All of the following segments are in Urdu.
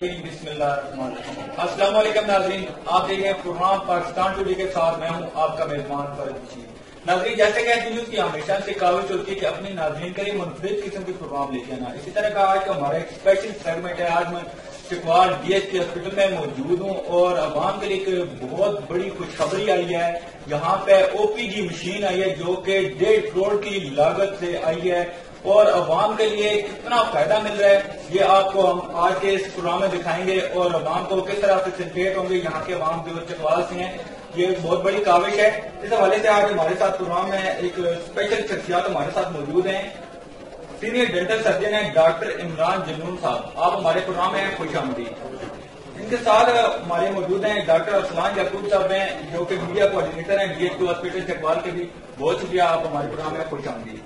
بسم اللہ الرحمن الرحیم۔ السلام علیکم ناظرین، آپ دیکھ رہے ہیں پروگرام پاکستان ٹوڈے کے ساتھ میں ہوں آپ کا میزبان فرد بشیر۔ ناظرین، جیسے کہ نیوز کی ہمیشہ سے کاوش ہوتی ہے کہ اپنے ناظرین کے لیے منفرد قسم کے پروگرام لے کے آنا، اسی طرح کا آج کا ہمارا ایک اسپیشل سیگمنٹ ہے۔ آج میں چکوال ڈی ایچ کے ہاسپٹل میں موجود ہوں اور عوام کے لیے ایک بہت بڑی خوشخبری آئی ہے۔ یہاں پہ او پی ڈی مشین آئی ہے جو کہ 1.5 کروڑ کی لاگت سے آئی ہے اور عوام کے لیے کتنا فائدہ مل رہا ہے یہ آپ کو ہم آج کے اس پروگرام میں دکھائیں گے اور عوام کو کس طرح سے سنٹریٹ ہوں گے یہاں کے عوام جو چکوال سے ہیں۔ یہ ایک بہت بڑی کاوش ہے۔ اس حوالے سے آج ہمارے ساتھ پروگرام میں ایک اسپیشل شخصیات ہمارے ساتھ موجود ہیں۔ سینئر ڈینٹل سرجن ہیں ڈاکٹر عمران جنون صاحب، آپ ہمارے پروگرام میں خوش آمدید۔ ان کے ساتھ ہمارے موجود ہیں ڈاکٹر ارسلان یعقوب صاحب ہیں جو کہ میڈیا کوآرڈینیٹر ہیں D H Q hospital Chakwal کے بھی بہت شکریہ، آپ ہمارے پروگرام میں خوش آمدید۔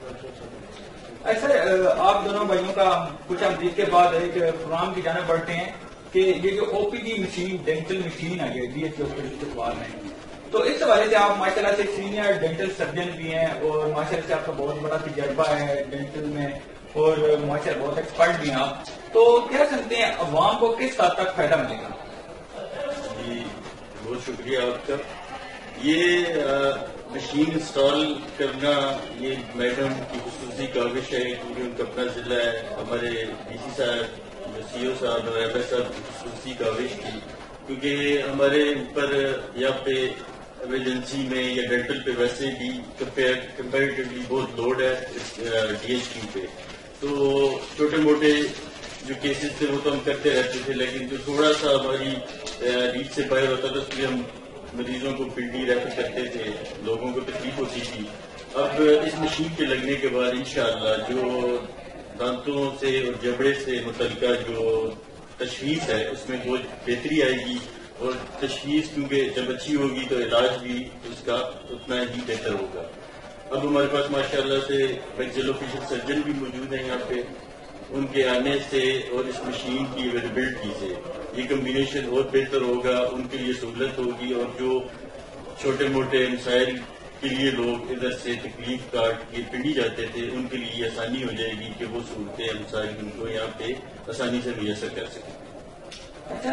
سر، آپ دونوں بھائیوں کا خوش آمدید کے بعد ایک پروگرام کی جانب بڑھتے ہیں کہ یہ جو O P D machine dental machine ہے D H Q hospital Chakwal میں، تو اس حوالے سے آپ ماشاء اللہ سے سینئر ڈینٹل سرجن بھی ہیں اور ماشاء اللہ سے آپ کا بہت بڑا تجربہ ہے ڈینٹل میں اور ماشاء اللہ بہت ایکسپرٹ بھی ہیں آپ، تو کیا سمجھتے ہیں عوام کو کس حد تک فائدہ ملے گا؟ جی بہت شکریہ آپ کا۔ یہ مشین انسٹال کرنا یہ میڈم کی خصوصی کاوش ہے کیونکہ ان کا اپنا ضلع ہے، ہمارے ڈی سی صاحب سی او صاحب اور ایف ایس صاحب کی خصوصی کاوش کی کیونکہ ہمارے اوپر یہاں پہ ایمرجنسی میں یا ڈینٹل پہ ویسے بھی کمپیریٹیولی بہت لوڈ ہے ڈی ایچ کیو پہ، تو چھوٹے موٹے جو کیسز تھے وہ تو ہم کرتے رہتے تھے لیکن جو تھوڑا سا ہماری ریچ سے باہر ہوتا تھا اس لیے ہم مریضوں کو پنڈی ریفر کرتے تھے، لوگوں کو تکلیف ہوتی تھی۔ اب اس مشین کے لگنے کے بعد انشاءاللہ جو دانتوں سے اور جبڑے سے متعلقہ جو تشخیص ہے اس میں بہت بہتری آئے گی اور تشخیص کیونکہ جب اچھی ہوگی تو علاج بھی اس کا اتنا ہی بہتر ہوگا۔ اب ہمارے پاس ماشاءاللہ سے میکسیلو فیشل سرجن بھی موجود ہیں یہاں پہ، ان کے آنے سے اور اس مشین کی اویلیبلٹی سے یہ کمبینیشن اور بہتر ہوگا، ان کے لیے سہولت ہوگی اور جو چھوٹے موٹے مسائل کے لیے لوگ ادھر سے تکلیف کاٹ کے پنڈی جاتے تھے ان کے لیے آسانی ہو جائے گی کہ وہ صورتیں مسائل ان کو یہاں پہ آسانی سے میسر کر سکیں۔ اچھا،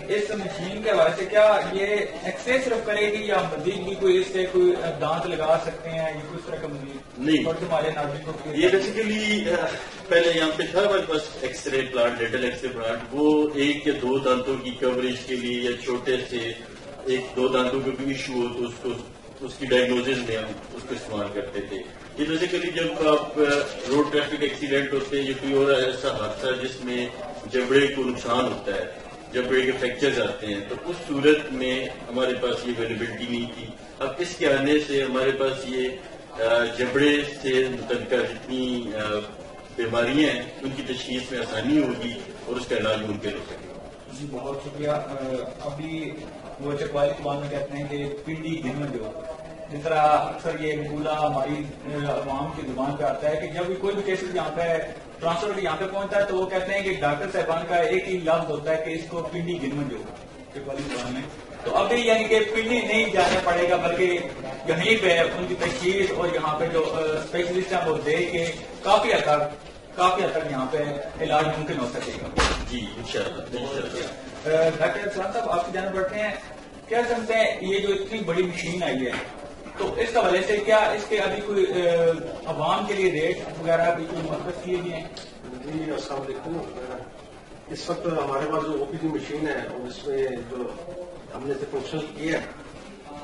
اس مشین کے حوالے سے کیا یہ ایکس رے صرف کرے گی یا مزید بھی کوئی اس سے کوئی دانت لگا سکتے ہیں یا کس طرح کا مزید؟ نہیں، اور ہمارے ناظرین کو یہ بیسیکلی پہلے یہاں پہ تھا ہمارے پاس X ray plant, dental X ray plant, وہ 1 یا 2 دانتوں کی کوریج کے لیے یا چھوٹے سے 1-2 دانتوں کا بھی ایشو ہو تو اس کو اس کی ڈائگنوزز میں ہم اس کو استعمال کرتے تھے۔ یہ بیسیکلی جب آپ روڈ ٹریفک ایکسیڈنٹ ہوتے ہیں یا کوئی اور ایسا حادثہ جس میں جبڑے کو نقصان ہوتا ہے، جبڑے کے فریکچرز آتے ہیں، تو اس صورت میں ہمارے پاس یہ اویلیبلٹی نہیں تھی۔ اب اس کے آنے سے ہمارے پاس یہ جبڑے سے متعلقہ جتنی بیماریاں ہیں ان کی تشخیص میں آسانی ہوگی اور اس کا علاج ممکن ہو سکے گا۔ جی بہت شکریہ۔ ابھی وہ چکوالی زبان میں کہتے ہیں کہ پنڈی گھن جو جس طرح اکثر یہ مقولہ ہماری عوام کی زبان پہ آتا ہے کہ جب بھی کوئی بھی کیسز یہاں پہ ٹرانسفر یہاں پہ پہنچتا ہے تو وہ کہتے ہیں کہ ڈاکٹر صاحبان کا ایک ہی لفظ ہوتا ہے کہ اس کو پنڈی گھن جو چکوالی زبان میں، تو ابھی یعنی کہ پنڈی نہیں جانا پڑے گا بلکہ یہیں پہ ان کی تشخیص اور یہاں پہ جو اسپیشلسٹ ہیں وہ دیکھ کے کافی حد تک یہاں پہ علاج ممکن ہو سکے گا۔ جی انشاءاللہ۔ ڈاکٹر ارسلان صاحب، آپ کی جانب بڑھتے ہیں، کیا سمجھتے ہیں یہ جو اتنی بڑی مشین آئی ہے تو اس حوالے سے کیا اس کے ابھی کوئی عوام کے لیے ریٹ وغیرہ بھی کوئی مقرر کیے گئے ہیں؟ جی السلام علیکم۔ اس وقت ہمارے پاس جو او پی ڈی مشین ہے اور اس میں جو ہم نے فنکشن کیا ہے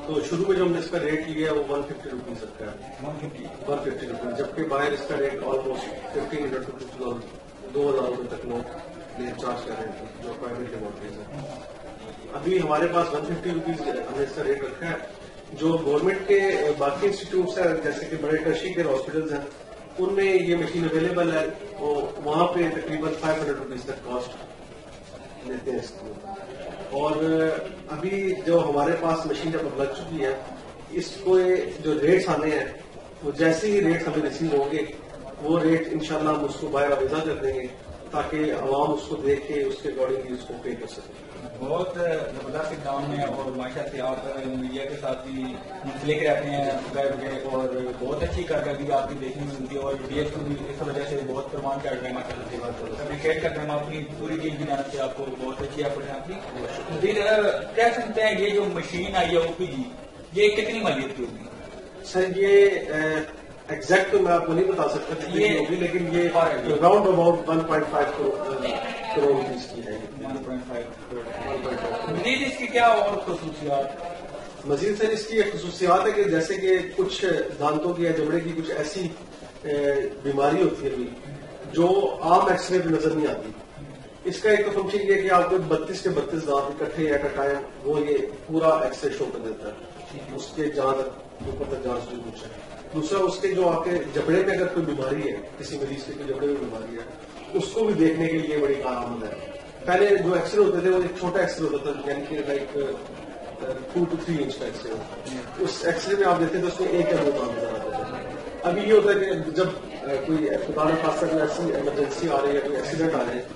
تو شروع میں جو ہم نے اس کا ریٹ لیا ہے وہ 150 روپیز تک کا ہے، 150 روپیز، جبکہ باہر اس کا ریٹ آلموسٹ 1500 to 2000 روپے تک لوگ چارج کر رہے ہیں جو پرائیویٹ لیبورٹریز ہیں۔ ابھی ہمارے پاس 150 روپیز ہم نے اس کا ریٹ رکھا ہے۔ جو گورنمنٹ کے باقی انسٹیٹیوٹس ہیں جیسے کہ بڑے ٹرشری کیئر ہاسپٹلس ہیں ان میں یہ مشین اویلیبل ہے، وہاں پہ تقریباً 500 روپیز تک کاسٹ لیتے ہیں اس کو۔ اور ابھی جو ہمارے پاس مشین جب لگ چکی ہے اس کو جو ریٹس آنے ہیں وہ جیسے ہی ریٹس ہمیں ریسیو ہوں گے وہ ریٹ انشاءاللہ ہم اس کو باہر آویزہ کر دیں گے تاکہ عوام اس کو دیکھ کے اس کے اکارڈنگ اس کو پے کر سکے. بہت زبردست کام ہے اور ماشاء سے آپ میڈیا کے ساتھ بھی منسلک رہتے ہیں اور بہت اچھی کارکردگی آپ کی دیکھنے میں ملتی ہے اور ڈی ایس کو بھی اس وجہ سے بہت پروان چڑھ رہے ہیں ماشاء اللہ سے بات اپریشیٹ کرتے ہیں اپنی پوری ٹیم کی جانب سے آپ کو بہت اچھی ایفرٹ ہے آپ کی. پھر کیا سمجھتے ہیں یہ جو مشین آئی ہے OPG یہ کتنی مالیت کی ہوگی؟ سر یہ ایگزیکٹ تو میں آپ کو نہیں بتا سکتا کتنی ہوگی لیکن یہ راؤنڈ اباؤٹ 1.5 کروڑ روپیز کی ہے. 1.5 کروڑ. مزید اس کی کیا اور خصوصیات؟ مزید سر اس کی ایک خصوصیات ہے کہ جیسے کہ کچھ دانتوں کی یا چمڑے کی کچھ ایسی بیماری ہوتی ہے جو عام ایکس رے پہ نظر نہیں آتی. اس کا ایک تو فنکشن یہ ہے کہ آپ کو 32 کے 32 دانت اکٹھے یا کٹائیں وہ یہ پورا ایکس رے شو کر دیتا ہے اس کے جہاں تک اوپر تک جانچ جو کچھ ہے. دوسرا اس کے جو آپ کے جبڑے میں اگر کوئی بیماری ہے کسی مریض کے جبڑے میں بیماری ہے اس کو بھی دیکھنے کے لیے بڑی کارآمد ہے. پہلے جو ایکس رے ہوتے تھے وہ ایک چھوٹا ایکس رے ہوتا تھا یعنی کہ لائک 2 to 3 انچ کا ایکس رے ہوتا. اس ایکس رے میں آپ دیکھتے تھے اس میں ایک یا دو کام نظر آتا تھا. ابھی یہ ہوتا ہے کہ جب کوئی خدا نخواستہ کوئی ایسی ایمرجنسی آ رہی ہے کوئی ایکسیڈنٹ آ رہے ہیں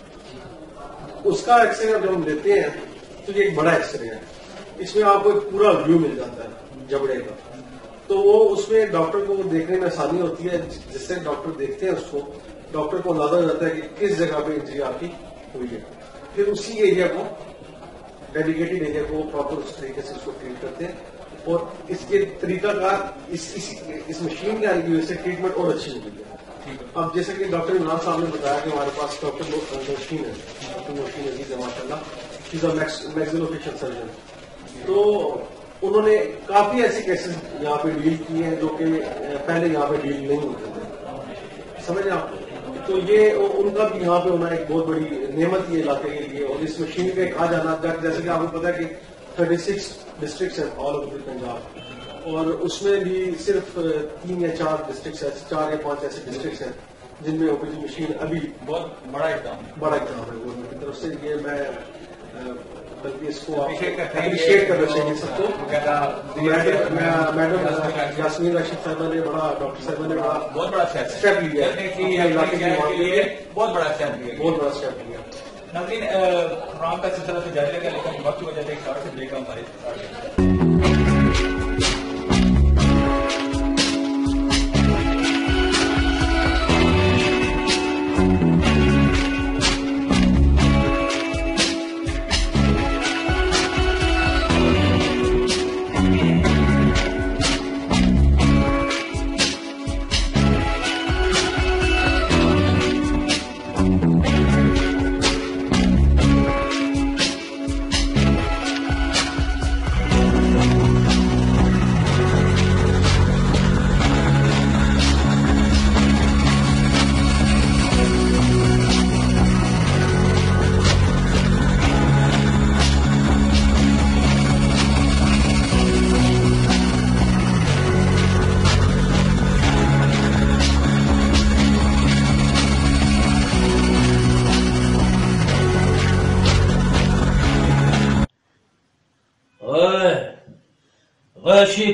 اس کا ایکس رے جب ہم لیتے ہیں تو یہ ایک بڑا ایکس رے ہے. اس میں آپ کو ایک پورا ویو مل جاتا ہے جبڑے کا. تو وہ اس میں ڈاکٹر کو دیکھنے میں آسانی ہوتی ہے جس سے ڈاکٹر دیکھتے ہیں اس کو ڈاکٹر کو اندازہ ہو جاتا ہے کہ کس جگہ پہ انجری آپ کی ہوئی ہے. پھر اسی ایریا کو ڈیڈیکیٹڈ ایریا کو پراپر اس طریقے سے اس کو ٹریٹ کرتے ہیں اور اس کے طریقہ کار اس مشین کے آنے کی وجہ سے ٹریٹمنٹ اور اچھی ہو گئی ہے. اب جیسے کہ ڈاکٹر عمران صاحب نے بتایا کہ ہمارے پاس ڈاکٹر نوشین ہے ڈاکٹر نوشین عزیز ہے ماشاء اللہ از اے میکسیلوفیشل سرجن. تو انہوں نے کافی ایسے کیسز یہاں پہ ڈیل کیے ہیں جو کہ پہلے یہاں پہ ڈیل نہیں ہوتے تھے. سمجھیں آپ تو یہ ان کا بھی یہاں پہ ہونا ایک بہت بڑی نعمت یہ علاقے کے لیے. اور اس مشین کا ایک آ جانا جیسے کہ آپ کو پتا ہے کہ 36 ڈسٹرکٹس ہیں آل اوور پنجاب اور اس میں بھی صرف 3 یا 4 ڈسٹرکٹس ہیں 4 یا 5 ایسے ڈسٹرکٹس ہیں جن میں OPG مشین ابھی بہت بڑا اقدام ہے گورنمنٹ کی طرف سے. یہ میں بلکہ اس کو اپریشیٹ کرنا چاہیے سب کو. میڈم یاسمین راشد صاحبہ نے ڈاکٹر صاحبہ نے بہت بڑا اسٹیپ لیا بہت بڑا اسٹیپ لیا. ناظرین پروگرام کا سلسلہ سے جاری رہے گا لیکن وقت کی وجہ سے ایک شارٹ سے بریک ہمارے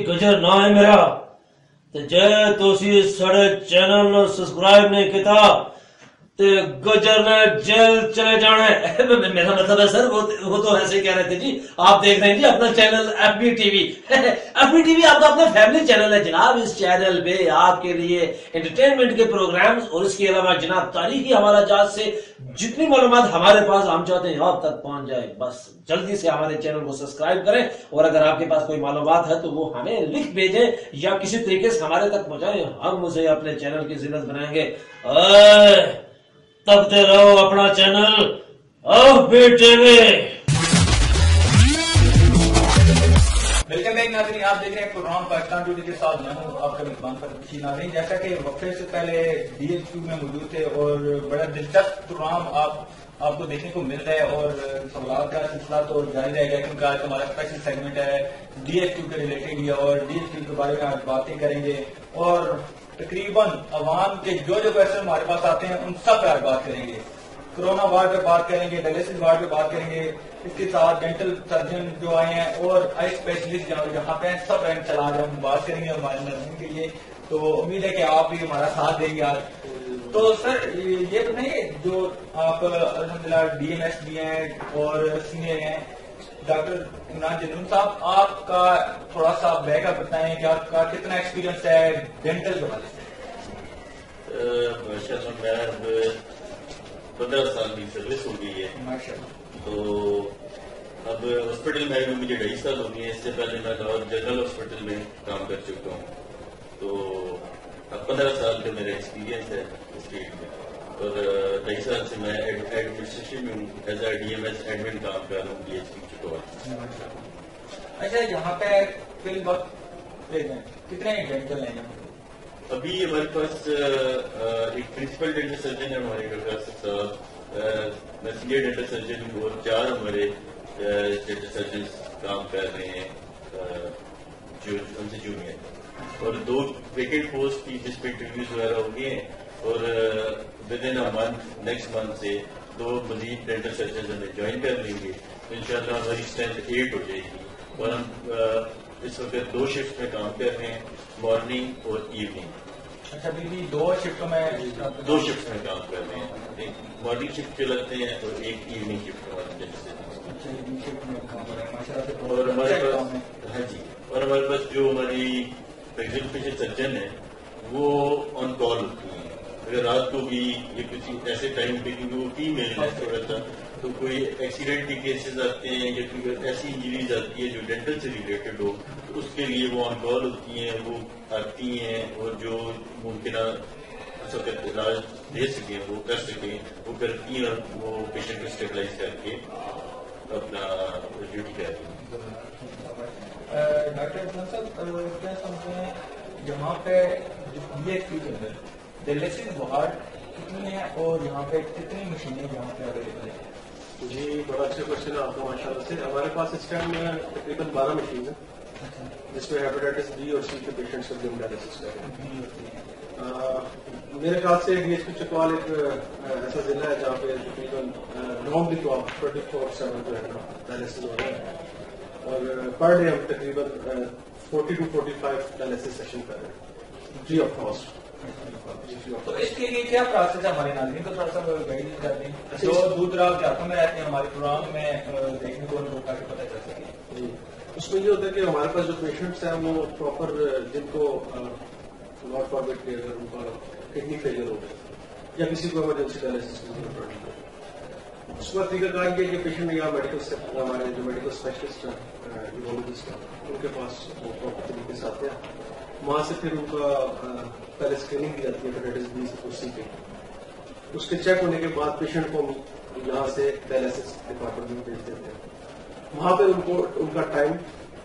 گجر نہ ہے میرا جے تسی سڑے چینل نو سبسکرائب نہیں کیتا تے گجر نے جیل چلے جانا ہے. میرا مطلب ہے سر وہ تو ایسے کہہ رہے تھے جی آپ دیکھ رہے ہیں جی اپنا channel FB TV. FB TV آپ کا اپنا فیملی چینل ہے جناب. اس چینل پہ آپ کے لیے انٹرٹینمنٹ کے پروگرامز اور اس کے علاوہ جناب تاریخی حوالہ جات سے جتنی معلومات ہمارے پاس ہم چاہتے ہیں آپ تک پہنچ جائے. بس جلدی سے ہمارے چینل کو سبسکرائب کریں اور اگر آپ کے پاس کوئی معلومات ہے تو وہ ہمیں لکھ بھیجیں یا کسی طریقے سے ہمارے تک پہنچائیں. ہم اسے اپنے چینل کی زینت بنائیں گے. تبتے رہو اپنا channel FB TV. Welcome back ناظرین. آپ دیکھ رہے ہیں پروگرام پاکستان ٹوڈے کے ساتھ میں ہوں آپ کا میزبان فرید. ناظرین جیسا کہ وقفے سے پہلے DHQ میں موجود تھے اور بڑا دلچسپ پروگرام آپ کو دیکھنے کو مل رہا ہے اور سوالات کا سلسلہ تو جاری رہے گا کیونکہ آج ہمارا اسپیشل سیگمنٹ ہے DHQ کے ریلیٹڈ ہی اور DHQ کے بارے میں آج باتیں کریں گے اور تقریباً عوام کے جو کوشچن ہمارے پاس آتے ہیں ان سب پر بات کریں گے. کرونا وارڈ پہ بات کریں گے, ڈائلسس وارڈ پہ بات کریں گے, اس کے ساتھ ڈینٹل سرجن جو آئے ہیں اور آئی اسپیشلسٹ جہاں پہ سب رینک چلا رہے ہم بات کریں گے ہمارے ناظرین کے لیے. تو امید ہے کہ آپ بھی ہمارا ساتھ دیں گے. آج تو سر یہ بتائیے جو آپ الحمدللہ DMS بھی ہیں اور سینئر ہیں ڈاکٹر عمران جنون صاحب، آپ کا تھوڑا سا بیک اپ بتائیں کہ آپ کا کتنا ایکسپیرینس ہے ڈینٹل کے حوالے سے؟ ماشاء اللہ میں اب 15 سال کی سروس ہو گئی ہے. ماشاء اللہ. تو اب ہاسپٹل میں مجھے 2.5 سال ہو گئے ہیں. اس سے پہلے میں لاہور جنرل ہاسپٹل میں کام کر چکا ہوں. تو اب 15 سال کا میرا ایکسپیرینس ہے اس فیلڈ میں، اور 2.5 سال سے میں ایڈمنسٹریشن میں ہوں. ایز اے DMS ایڈمن کام کر رہا ہوں DHP چٹوال. اچھا یہاں پہ فی الوقت کتنے ڈینٹل ہیں؟ ابھی ہمارے پاس ایک پرنسپل ڈینٹل سرجن ہے ہمارے ڈاکٹر صاحب، میں سینئر ڈینٹل سرجن ہوں، اور 4 ہمارے ڈینٹل سرجنس کام کر رہے ہیں جو ہم سے جونیئر، اور 2 ویکینٹ پوسٹ کی جس پہ انٹرویوز وغیرہ ہو گئے ہیں، اور with in a month next month سے 2 مزید ڈینٹل سرجنز ہمیں جوائن کر لیں گے. تو ان شاء اللہ ہماری اسٹرینتھ 8 ہو جائے گی. اور ہم اس وقت 2 شفٹ میں کام کر رہے ہیں، مارننگ اور ایوننگ. اچھا ابھی 2 شفٹوں میں 2 شفٹ میں کام کر رہے ہیں. ایک مارننگ شفٹ چلاتے ہیں اور ایک ایوننگ شفٹ ہمارے اور ہمارے پاس ہاں جی، اور ہمارے پاس جو ہماری پریزنٹیشن سرجن ہے وہ آن کال ہوتی ہیں. اگر رات کو بھی یہ کچھ ایسے ٹائم پہ کیونکہ وہ فیمیل ہے تھوڑا سا، تو کوئی ایکسیڈنٹ کے کیسز آتے ہیں یا کوئی ایسی انجریز آتی ہے جو ڈینٹل سے ریلیٹڈ ہو، تو اس کے لیے وہ آن کال ہوتی ہیں، وہ آتی ہیں اور جو ممکنہ اس وقت علاج دے سکیں وہ کر سکیں وہ کرتی ہیں، اور وہ پیشنٹ کو اسٹیبلائز کر کے اپنا ڈیوٹی کرتی ہیں. ڈاکٹر عمران صاحب کیا سمجھتے ہیں یہاں پہ DHP کے اندر ڈائلیسس وارڈ کتنی ہے اور یہاں پہ کتنی مشینیں یہاں پہ اویلیبل ہیں؟ جی بڑا اچھا کوشچن ہے آپ کا ماشاء اللہ سے. ہمارے پاس اس ٹائم میں تقریباً 12 مشین ہے جس میں ہیپیٹائٹس B اور C کے پیشنٹس کو بھی ہم ڈائلیسس کر رہے ہیں. میرے خیال سے DHP چکوال ایک ایسا ضلع ہے جہاں پہ تقریباً نارملی 24/7 جو ہے نا ڈائلیسس ہو رہے ہیں، اور پر ڈے ہم تقریباً 40 to 45 ڈائلیسس سیشن کر رہے ہیں فری آف کاسٹ. تو اس کے لیے کیا پروسیس ہے ہمارے ناظرین کو تھوڑا سا گائیڈ کر دیں جو دور دراز دیہاتوں میں رہتے ہیں ہمارے پروگرام میں دیکھنے کو تاکہ پتہ چل سکے. جی اس میں یہ ہوتا ہے کہ ہمارے پاس جو پیشنٹس ہیں وہ پراپر جن کو ناٹ فارورڈ کے اگر ان کا کڈنی فیلئر ہو گیا یا کسی کو ایمرجنسی ڈائلیسس کی ضرورت پڑی ہے، اس کا طریقہ کار یہ کہ پیشنٹ یا میڈیکل ہمارے جو میڈیکل اسپیشلسٹ ہیں یورولوجسٹ ہیں ان کے پاس وہ پراپر طریقے سے آتے ہیں. وہاں سے پھر ان کا پہلے اسکریننگ کی جاتی ہے ہیپیٹائٹس B اور C پہ. اس کے چیک ہونے کے بعد پیشنٹ کو یہاں سے ڈائلیسس ڈپارٹمنٹ میں بھیج دیتے ہیں. وہاں پہ ان کو ان کا ٹائم،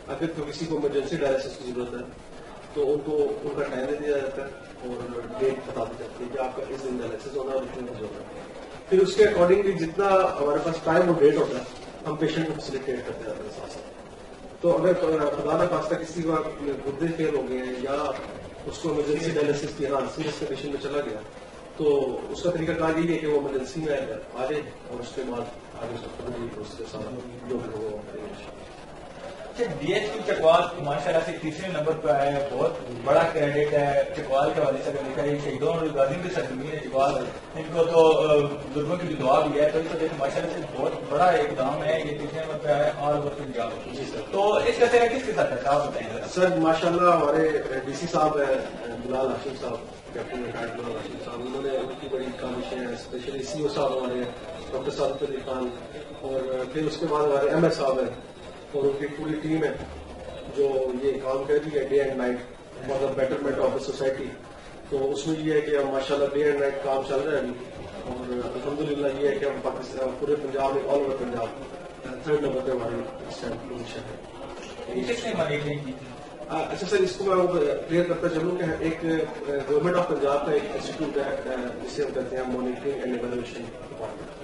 اگر تو کسی کو ایمرجنسی ڈائلیسس کی ضرورت ہے تو ان کو ان کا ٹائم دے دیا جاتا ہے اور ڈیٹ بتا دی جاتی ہے کہ آپ کا اس دن ڈائلیسس ہونا ہے اور اتنے بجے ہونا ہے. پھر اس کے اکارڈنگلی جتنا ہمارے پاس ٹائم اور ڈیٹ ہوتا ہے ہم پیشنٹ کو فیسیلیٹیٹ کرتے جاتے ہیں ساتھ ساتھ. تو اگر خدا نہ خواستہ کسی کا گردے فیل ہو گئے ہیں یا اس کو ایمرجنسی ڈائلیسس کی سیریس کنڈیشن میں چلا گیا تو اس کا طریقہ کار یہی ہے کہ وہ ایمرجنسی میں آ جائے اور اس کے بعد آگے اس کے ساتھ جو بھی ہو. DHP چکوال ماشاء اللہ سے 3 نمبر پہ آیا ہے، بہت بڑا کریڈٹ ہے چکوال کے حوالے سے. اگر دیکھا جائے شہیدوں اور غازیوں کی سرزمین ہے چکوال، ان کو تو بزرگوں کی بھی دعا بھی ہے. تو اس وجہ سے ماشاء اللہ سے بہت بڑا اقدام ہے. یہ 3 نمبر پہ آیا ہے اور وہ پنجاب. تو اس کا سر کس کے ساتھ ہے آپ بتائیں گے سر؟ ماشاء اللہ ہمارے DC صاحب ہیں بلال ہاشم صاحب، کیپٹن ریٹائرڈ بلال ہاشم صاحب، انہوں نے ان کی بڑی کامشیں ہیں. اسپیشلی CO صاحب ہمارے ڈاکٹر صاحب علی خان، اور پھر اس کے بعد ہمارے MS صاحب ہیں اور ان کی پوری ٹیم ہے جو یہ کام کر رہی ہے day and night for the betterment of the society. تو اس میں یہ ہے کہ ہم ماشاء اللہ ڈے اینڈ نائٹ کام چل رہا ہے ابھی، اور الحمدللہ یہ ہے کہ ہم پاکستان پورے پنجاب میں all over Punjab 3rd number پہ ہماری پوزیشن ہے. اچھا سر، اس کو میں کلیئر کرتا چلوں کہ ایک گورنمنٹ آف پنجاب کا ایک انسٹیٹیوٹ ہے جسے ہم کہتے ہیں مانیٹرنگ اینڈ ایویلویشن ڈپارٹمنٹ.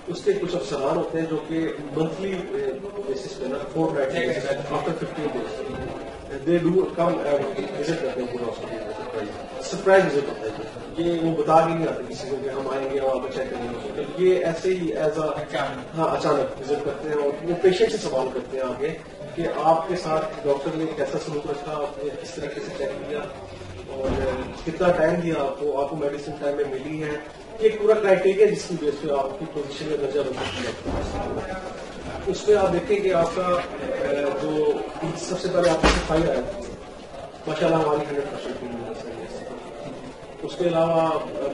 اس کے کچھ افسران ہوتے ہیں جو کہ منتھلی بیسس پہ نا 4 night after 15 days they do come visit کرتے ہیں پورا ہاسپٹل. سرپرائز وزٹ ہوتا ہے یہ وہ بتا بھی نہیں آتے کسی کو کہ ہم آئیں گے اور آپ چیک کریں گے. یہ ایسے ہی ایز اے اچانک وزٹ کرتے ہیں اور وہ پیشنٹ سے سوال کرتے ہیں آگے کہ آپ کے ساتھ ڈاکٹر نے کیسا سلوک رکھا، آپ نے کس طریقے سے چیک کیا اور کتنا ٹائم دیا آپ کو میڈیسن ٹائم میں ملی ہے، یہ پورا کرائٹیریا جس کی بیس پہ آپ کی پوزیشن میں درجہ بن سکتی ہے. اس میں آپ دیکھیں کہ آپ کا جو سب سے پہلے آپ کا صفائی ہے ماشاء اللہ ہماری 100% کی. اس کے علاوہ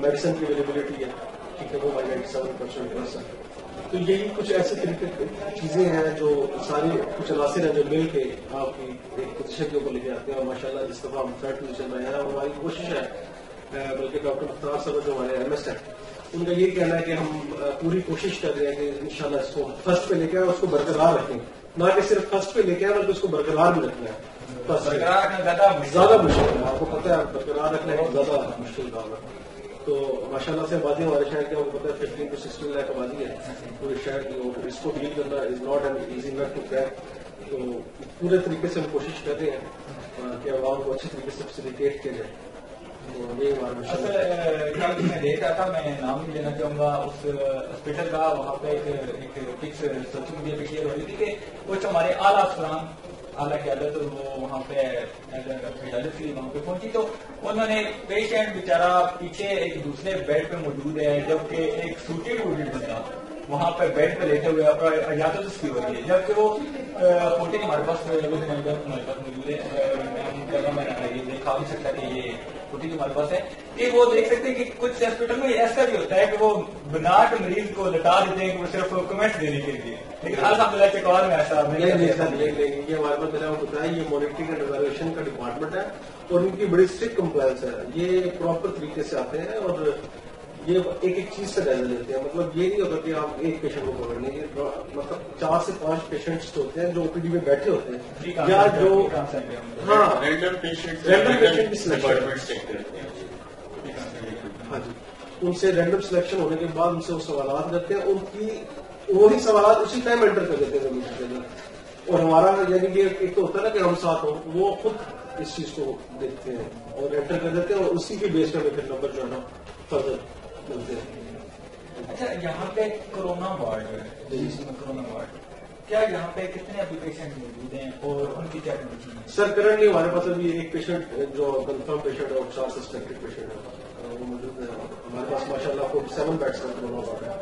میڈیسن کی اویلیبلٹی ہے، ٹھیک ہے، وہ 97% پلس ہے. تو یہی کچھ ایسے طریقے کی چیزیں ہیں جو سارے کچھ عناصر ہیں جو مل کے آپ کی ایک پوزیشن کے اوپر لے کے آتے ہیں. اور ماشاء اللہ جس دفعہ ہم 3rd پوزیشن میں ہیں، اور ہماری کوشش ہے، بلکہ ڈاکٹر مختار صاحب جو ہمارے MS ہیں ان کا یہ کہنا ہے کہ ہم پوری کوشش کر رہے ہیں کہ انشاءاللہ اس کو فرسٹ پہ لے کے آئے، اس کو برقرار رکھیں، نہ کہ صرف فرسٹ پہ لے کے آئے بلکہ اس کو برقرار بھی رکھنا ہے. برقرار رکھنا زیادہ مشکل ہے، آپ کو پتہ ہے برقرار رکھنا ہے زیادہ مشکل کام ہے. تو ماشاء اللہ سے آبادی ہمارے شہر کی آپ کو پتہ ہے 15 to 16 لاکھ آبادی ہے پورے شہر کی، اور اس کو ڈیل کرنا is not an easy nut to crack. تو پورے طریقے سے ہم کوشش کر رہے ہیں کہ عوام کو اچھی طریقے سے فیسیلیٹیٹ کیا جائے. میں دیکھ رہا تھا، میں نام بھی لینا چاہوں گا اس ہاسپٹل کا، وہاں پہ ایک پکس سوشل میڈیا پہ شیئر ہو رہی تھی کہ کچھ ہمارے اعلیٰ افسران اعلیٰ قیادت وہ وہاں پہ قیادت کی وہاں پہ پہنچی، تو انہوں نے پیشنٹ بیچارہ پیچھے ایک دوسرے بیڈ پہ موجود ہے، جبکہ ایک سوٹیڈ ووٹیڈ بندہ وہاں پہ بیڈ پہ لیٹے ہوئے عیادت اس کی ہو رہی ہے، جبکہ وہ فوٹیج ہمارے پاس موجود ہے. میں یہ دیکھا بھی سکتا کہ یہ فوٹیج ہمارے پاس ہے، کہ وہ دیکھ سکتے ہیں کہ کچھ ہاسپٹل میں ایسا بھی ہوتا ہے کہ وہ بنا کے مریض کو لٹا دیتے ہیں کہ وہ صرف کمنٹ دینے کے لیے، لیکن الحمدللہ چکوال میں ایسا نہیں. یہ ہمارے پاس میرا بتا ہے، یہ مانیٹرنگ اینڈ ایویلویشن کا ڈپارٹمنٹ ہے اور ان کی بڑی اسٹرکٹ کمپلائنس ہے. یہ پراپر طریقے سے آتے ہیں اور یہ ایک ایک چیز سے جائزہ لیتے ہیں. مطلب یہ نہیں ہوتا کہ آپ ایک پیشنٹ کو پکڑنے، مطلب 4 سے 5 پیشنٹس ہوتے ہیں جو OPD میں بیٹھے ہوتے ہیں، یا جو رینڈم پیشنٹ ہاں جی، ان سے رینڈم سلیکشن ہونے کے بعد ان سے وہ سوالات کرتے ہیں، ان کی وہی سوالات اسی ٹائم انٹر کر دیتے ہیں کمپیوٹر کے اندر. اور ہمارا یعنی کہ ایک تو ہوتا ہے نا کہ ہم ساتھ ہوں، وہ خود اس چیز کو دیکھتے ہیں اور انٹر کر دیتے ہیں، اور اسی کے بیس پہ پھر نمبر جو ہے نا فردر ملتے ہیں. اچھا، یہاں پہ کرونا وارڈ ہے، کرونا وارڈ کیا یہاں پہ کتنے ابھی پیشنٹ موجود ہیں اور ان کی کیا کنڈیشن ہے؟ سر کرنٹلی ہمارے پاس ابھی ایک پیشنٹ جو کنفرم پیشنٹ ہے اور 4 سسپیکٹڈ پیشنٹ ہے وہ موجود ہے. ہمارے پاس ماشاء اللہ 47 بیڈس کا کرونا وارڈ ہے،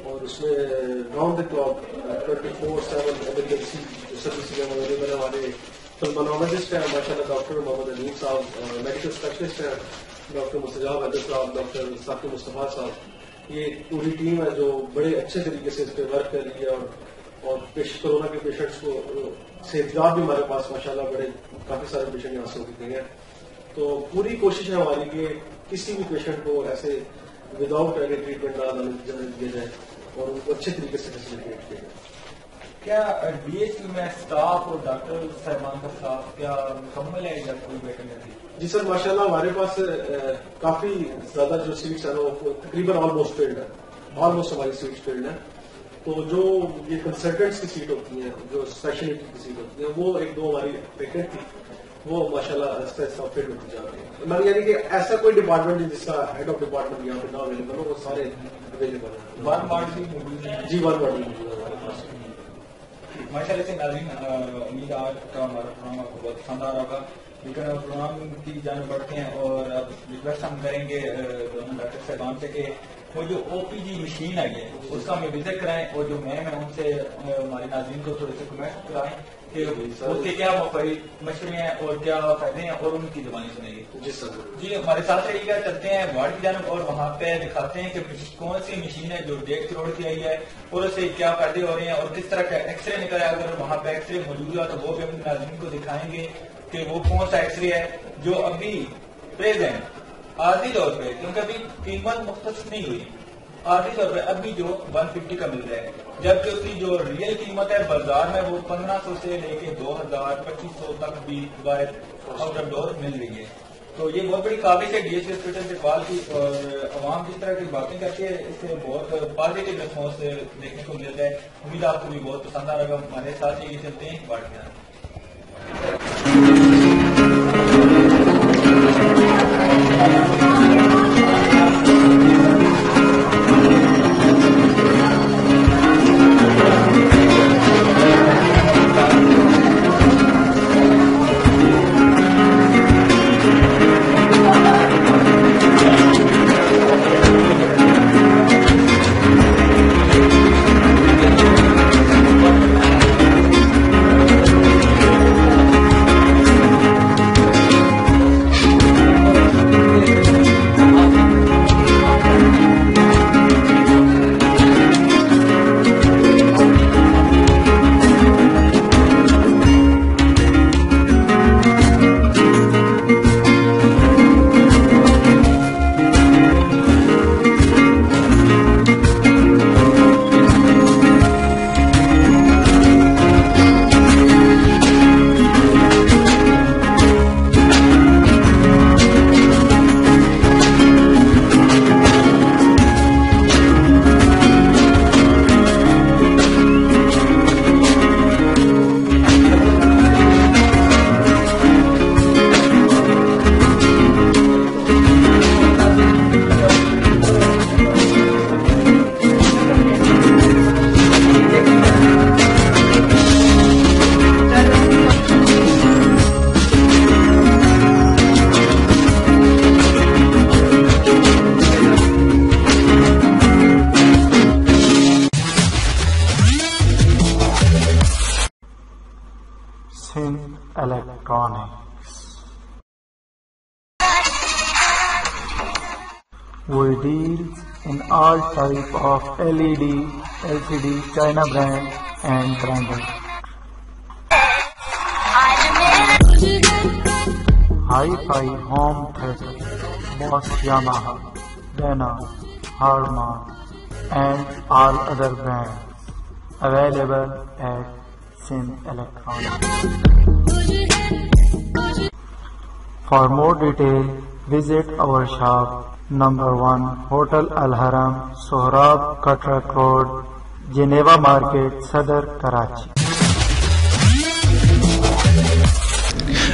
اور اس میں round the clock 24/7 emergency services available ہے. ہمارے پلمونالوجسٹ ہیں ماشاء اللہ ڈاکٹر محمد علیم صاحب، میڈیکل اسپیشلسٹ ہیں ڈاکٹر مستجاب حیدر صاحب، ڈاکٹر ثاقب مصطفیٰ صاحب. یہ پوری ٹیم ہے جو بڑے اچھے طریقے سے اس پہ ورک کر رہی ہے. اور کورونا کے پیشنٹس کو سے احتجاج بھی ہمارے پاس ماشاءاللہ بڑے کافی سارے پیشنٹ یہاں سے ہو چکے ہیں. تو پوری کوشش ہے ہماری کہ کسی بھی پیشنٹ کو ایسے وداؤٹ اینی ٹریٹمنٹ نہ دیا جائے اور ان کو اچھے طریقے سے فیسیلیٹیٹ کیا جائے. کیا DHQ میں اسٹاف اور ڈاکٹر صاحبان کا اسٹاف کیا مکمل ہے یا کوئی بیٹھے نہیں؟ جی سر، ماشاء اللہ ہمارے پاس کافی زیادہ جو سیٹس ہیں وہ تقریباً آلموسٹ فلڈ ہے، آلموسٹ ہماری سیٹس فلڈ ہیں. تو جو یہ کنسلٹنٹس کی سیٹ ہوتی ہیں، جو اسپیشلٹی کی سیٹ ہوتی ہیں، وہ 1-2 ہماری ویکینٹ تھی، وہ ماشاء اللہ آہستہ آہستہ فل ہوتی جا رہی ہے. مگر یعنی کہ ایسا کوئی ڈپارٹمنٹ نہیں جس کا ہیڈ آف ڈپارٹمنٹ یہاں پہ نہ اویلیبل ہو، وہ سارے اویلیبل ہیں. 1 وارڈ بھی موجود ہے؟ جی 1 وارڈ موجود ہے ہمارے پاس. ماشاء اللہ سے ناظرین، امید آج کا ہمارا پروگرام آپ کو بہت پسند آ رہا ہوگا، لیکن پروگرام کی جانب بڑھتے ہیں اور اب ریکویسٹ ہم کریں گے دونوں ڈاکٹر صاحبان سے کہ وہ جو OPG مشین آئی ہے اس کا ہمیں وزٹ کرائیں، اور جو میم ہے ان سے ہمارے ناظرین کو تھوڑے سے کمنٹ کرائیں کہ اس کے کیا مشورے ہیں اور کیا فائدے ہیں، اور ان کی زبانی سنیں گے. جی سر، جی ہمارے ساتھ رہیے گا. چلتے ہیں وارڈ کی جانب اور وہاں پہ دکھاتے ہیں کہ کون سی مشین ہے جو 1.5 کروڑ کی آئی ہے اور اس سے کیا فائدے ہو رہے ہیں اور کس طرح کا ایکس رے نکلا ہے. اگر وہاں پہ ایکس رے موجود ہوا تو وہ بھی ہم ناظرین کو دکھائیں گے کہ وہ کون سا ایکس رے ہے جو ابھی پریزنٹ عارضی طور پہ، کیونکہ ابھی قیمت مختص نہیں ہوئی، عارضی طور پہ ابھی جو 150 کا مل رہا ہے، جبکہ اس کی جو ریئل قیمت ہے بازار میں وہ 1500 سے لے کے 2000-2500 تک بھی باہر آؤٹ آف ڈور مل رہی ہے. تو یہ بہت بڑی قابل ہے DHQ ہاسپٹل سے بال کی، اور عوام جس طرح کی باتیں کر کے اس سے بہت پازیٹیو ریسپانس دیکھنے کو ملتا ہے. امید آپ کو بھی بہت پسند آ رہا ہے. ہمارے ساتھ یہ چلتے ہیں بڑھ کے Sin Electronics. We deal in all type of LED, LCD, China brand and branded. Hi-Fi home theater, Bosch, Yamaha, Dana, Harman and all other brands available at Sin Electronics. For more detail, visit our shop number 1, Hotel Al Haram, Sohrab Katrak Road, Geneva Market, Sadr, Karachi.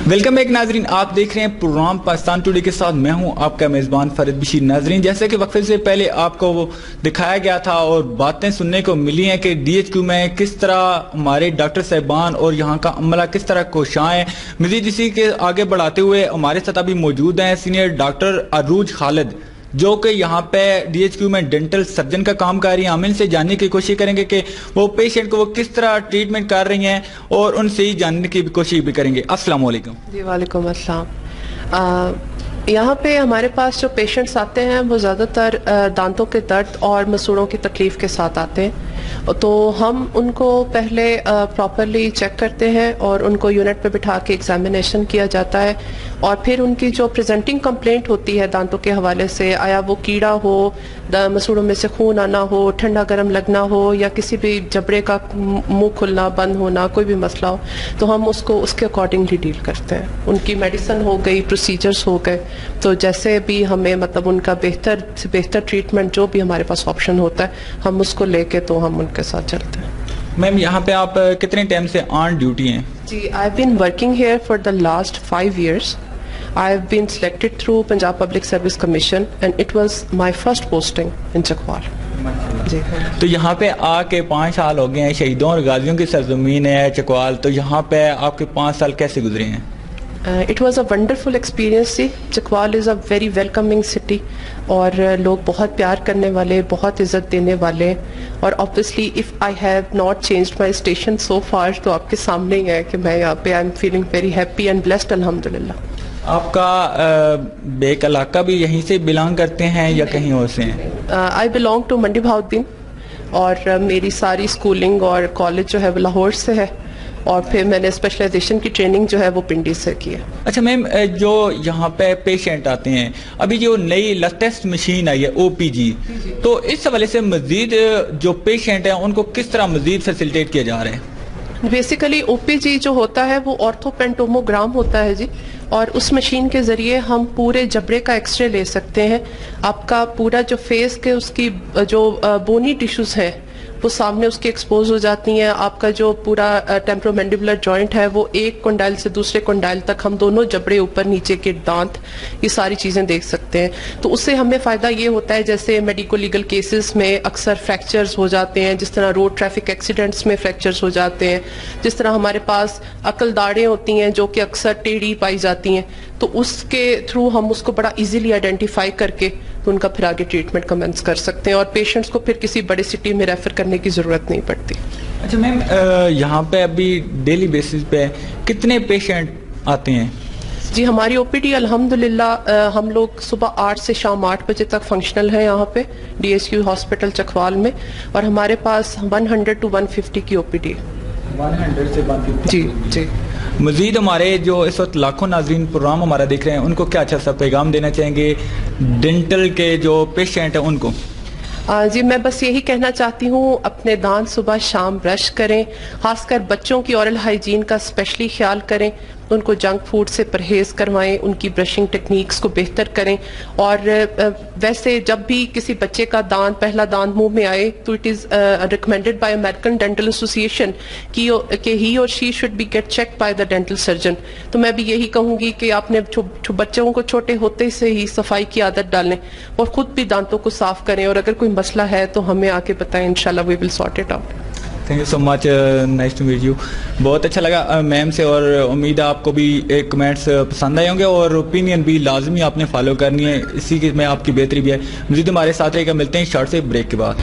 Welcome back ناظرین، آپ دیکھ رہے ہیں پروگرام پاکستان ٹوڈے کے ساتھ میں ہوں آپ کا میزبان فرید بشیر۔ ناظرین، جیسے کہ وقفے سے پہلے آپ کو وہ دکھایا گیا تھا اور باتیں سننے کو ملی ہیں کہ ڈی ایچ کیو میں کس طرح ہمارے ڈاکٹر صاحبان اور یہاں کا عملہ کس طرح کوشاں ہے۔ مزید اسی کے آگے بڑھاتے ہوئے ہمارے ساتھ ابھی موجود ہیں سینئر ڈاکٹر عروج خالد، جو کہ یہاں پہ ڈی ایچ کیو میں ڈینٹل سرجن کا کام کر رہی ہیں۔ ہم ان سے جاننے کی کوشش کریں گے کہ وہ پیشنٹ کو وہ کس طرح ٹریٹمنٹ کر رہی ہیں اور ان سے ہی جاننے کی کوشش بھی کریں گے۔ السلام علیکم۔ جی وعلیکم السلام۔ یہاں پہ ہمارے پاس جو پیشنٹس آتے ہیں وہ زیادہ تر دانتوں کے درد اور مسوڑوں کی تکلیف کے ساتھ آتے ہیں، تو ہم ان کو پہلے پراپرلی چیک کرتے ہیں اور ان کو یونٹ پہ بٹھا کے ایگزامینیشن کیا جاتا ہے، اور پھر ان کی جو پریزنٹنگ کمپلینٹ ہوتی ہے دانتوں کے حوالے سے، آیا وہ کیڑا ہو، مسوڑوں میں سے خون آنا ہو، ٹھنڈا گرم لگنا ہو، یا کسی بھی جبڑے کا منہ کھلنا بند ہونا، کوئی بھی مسئلہ ہو، تو ہم اس کو اس کے اکارڈنگلی ڈیل کرتے ہیں۔ ان کی میڈیسن ہو گئی، پروسیجرز ہو گئے، تو جیسے بھی ہمیں مطلب ان کا بہتر سے بہتر ٹریٹمنٹ جو بھی ہمارے پاس آپشن ہوتا ہے ہم اس کو لے کے تو ہم ان کے ساتھ چلتے ہیں۔ میم، یہاں پہ آپ کتنے ٹائم سے آن ڈیوٹی ہیں؟ جی، I been working here for the last 5 years. I've been selected through Punjab Public Service Commission and it was my first posting in Chakwal. جی، تو یہاں پہ آ کے 5 سال ہو گئے ہیں، شہیدوں اور غازیوں کی سرزمین ہے چکوال، تو یہاں پہ آپ کے 5 سال کیسے گزرے ہیں؟ It was a wonderful experience. Chakwal is a very welcoming city اور لوگ بہت پیار کرنے والے، بہت عزت دینے والے، اور obviously if I have not changed my station so far تو آپ کے سامنے ہی ہے کہ میں یہاں پہ I'm feeling very happy and blessed الحمدللہ۔ آپ کا بیک علاقہ بھی یہیں سے بلانگ کرتے ہیں یا کہیں اور سے ہیں؟ I belong to منڈی بہاؤدین، اور میری ساری اسکولنگ اور کالج جو ہے وہ لاہور سے ہے، اور پھر میں نے اسپیشلائزیشن کی ٹریننگ جو ہے وہ پنڈی سے کی ہے۔ اچھا میم، جو یہاں پہ پیشنٹ آتے ہیں، ابھی جو نئی لیٹسٹ مشین آئی ہے او پی جی، تو اس حوالے سے مزید جو پیشنٹ ہیں ان کو کس طرح مزید فیسیلیٹیٹ کیا جا رہا ہے؟ بیسیکلی او پی جی جو ہوتا ہے وہ آرتھوپینٹوموگرام ہوتا ہے جی، اور اس مشین کے ذریعے ہم پورے جبڑے کا ایکس رے لے سکتے ہیں۔ آپ کا پورا جو فیس کے اس کی جو بونی ٹیشوز ہیں وہ سامنے اس کی ایکسپوز ہو جاتی ہیں۔ آپ کا جو پورا ٹیمپرومینڈیبولر جوائنٹ ہے وہ ایک کنڈائل سے دوسرے کنڈائل تک ہم دونوں جبڑے، اوپر نیچے کے دانت، یہ ساری چیزیں دیکھ سکتے ہیں۔ تو اس سے ہمیں فائدہ یہ ہوتا ہے، جیسے میڈیکو لیگل کیسز میں اکثر فریکچرز ہو جاتے ہیں، جس طرح روڈ ٹریفک ایکسیڈنٹس میں فریکچرز ہو جاتے ہیں، جس طرح ہمارے پاس عقل داڑیں ہوتی ہیں جو کہ اکثر ٹیڑھی پائی جاتی ہیں، تو اس کے تھرو ہم اس کو بڑا ایزیلی آئیڈینٹیفائی کر کے تو ان کا پھر آگے ٹریٹمنٹ کمنس کر سکتے ہیں، اور پیشنٹس کو پھر کسی بڑے سٹی میں ریفر کرنے کی ضرورت نہیں پڑتی۔ اچھا میم، یہاں پہ ابھی ڈیلی بیسس پہ کتنے پیشنٹ آتے ہیں؟ جی، ہماری او پی ڈی الحمدللہ ہم لوگ صبح 8 سے شام 8 بجے تک فنکشنل ہیں یہاں پہ D H Q hospital Chakwal میں، اور ہمارے پاس 100 to 150 کی او پی ڈی ہے۔ 100 سے 150؟ جی جی۔ مزید ہمارے جو اس وقت لاکھوں ناظرین پروگرام ہمارا دیکھ رہے ہیں ان کو کیا اچھا سا پیغام دینا چاہیں گے ڈینٹل کے جو پیشنٹ ہیں ان کو؟ جی، میں بس یہی کہنا چاہتی ہوں، اپنے دانت صبح شام برش کریں، خاص کر بچوں کی اورل ہائیجین کا اسپیشلی خیال کریں، ان کو جنک فوڈ سے پرہیز کروائیں، ان کی برشنگ ٹیکنیکس کو بہتر کریں، اور ویسے جب بھی کسی بچے کا دانت پہلا دانت منہ میں آئے تو it is recommended by American Dental Association کہ ہی اور she should be get check by the dental surgeon. تو میں بھی یہی کہوں گی کہ آپ نے بچوں کو چھوٹے ہوتے سے ہی صفائی کی عادت ڈالیں اور خود بھی دانتوں کو صاف کریں، اور اگر کوئی مسئلہ ہے تو ہمیں آ کے بتائیں، انشاءاللہ we will sort it out. Thank you so much, nice to meet you. بہت اچھا لگا میم سے، اور امید ہے آپ کو بھی کمنٹس پسند آئے ہوں گے، اور اوپینین بھی لازمی آپ نے فالو کرنی ہے، اسی کے میں آپ کی بہتری بھی ہے۔ مزید ہمارے ساتھ رہے گا، ملتے ہیں شارٹ سے بریک کے بعد۔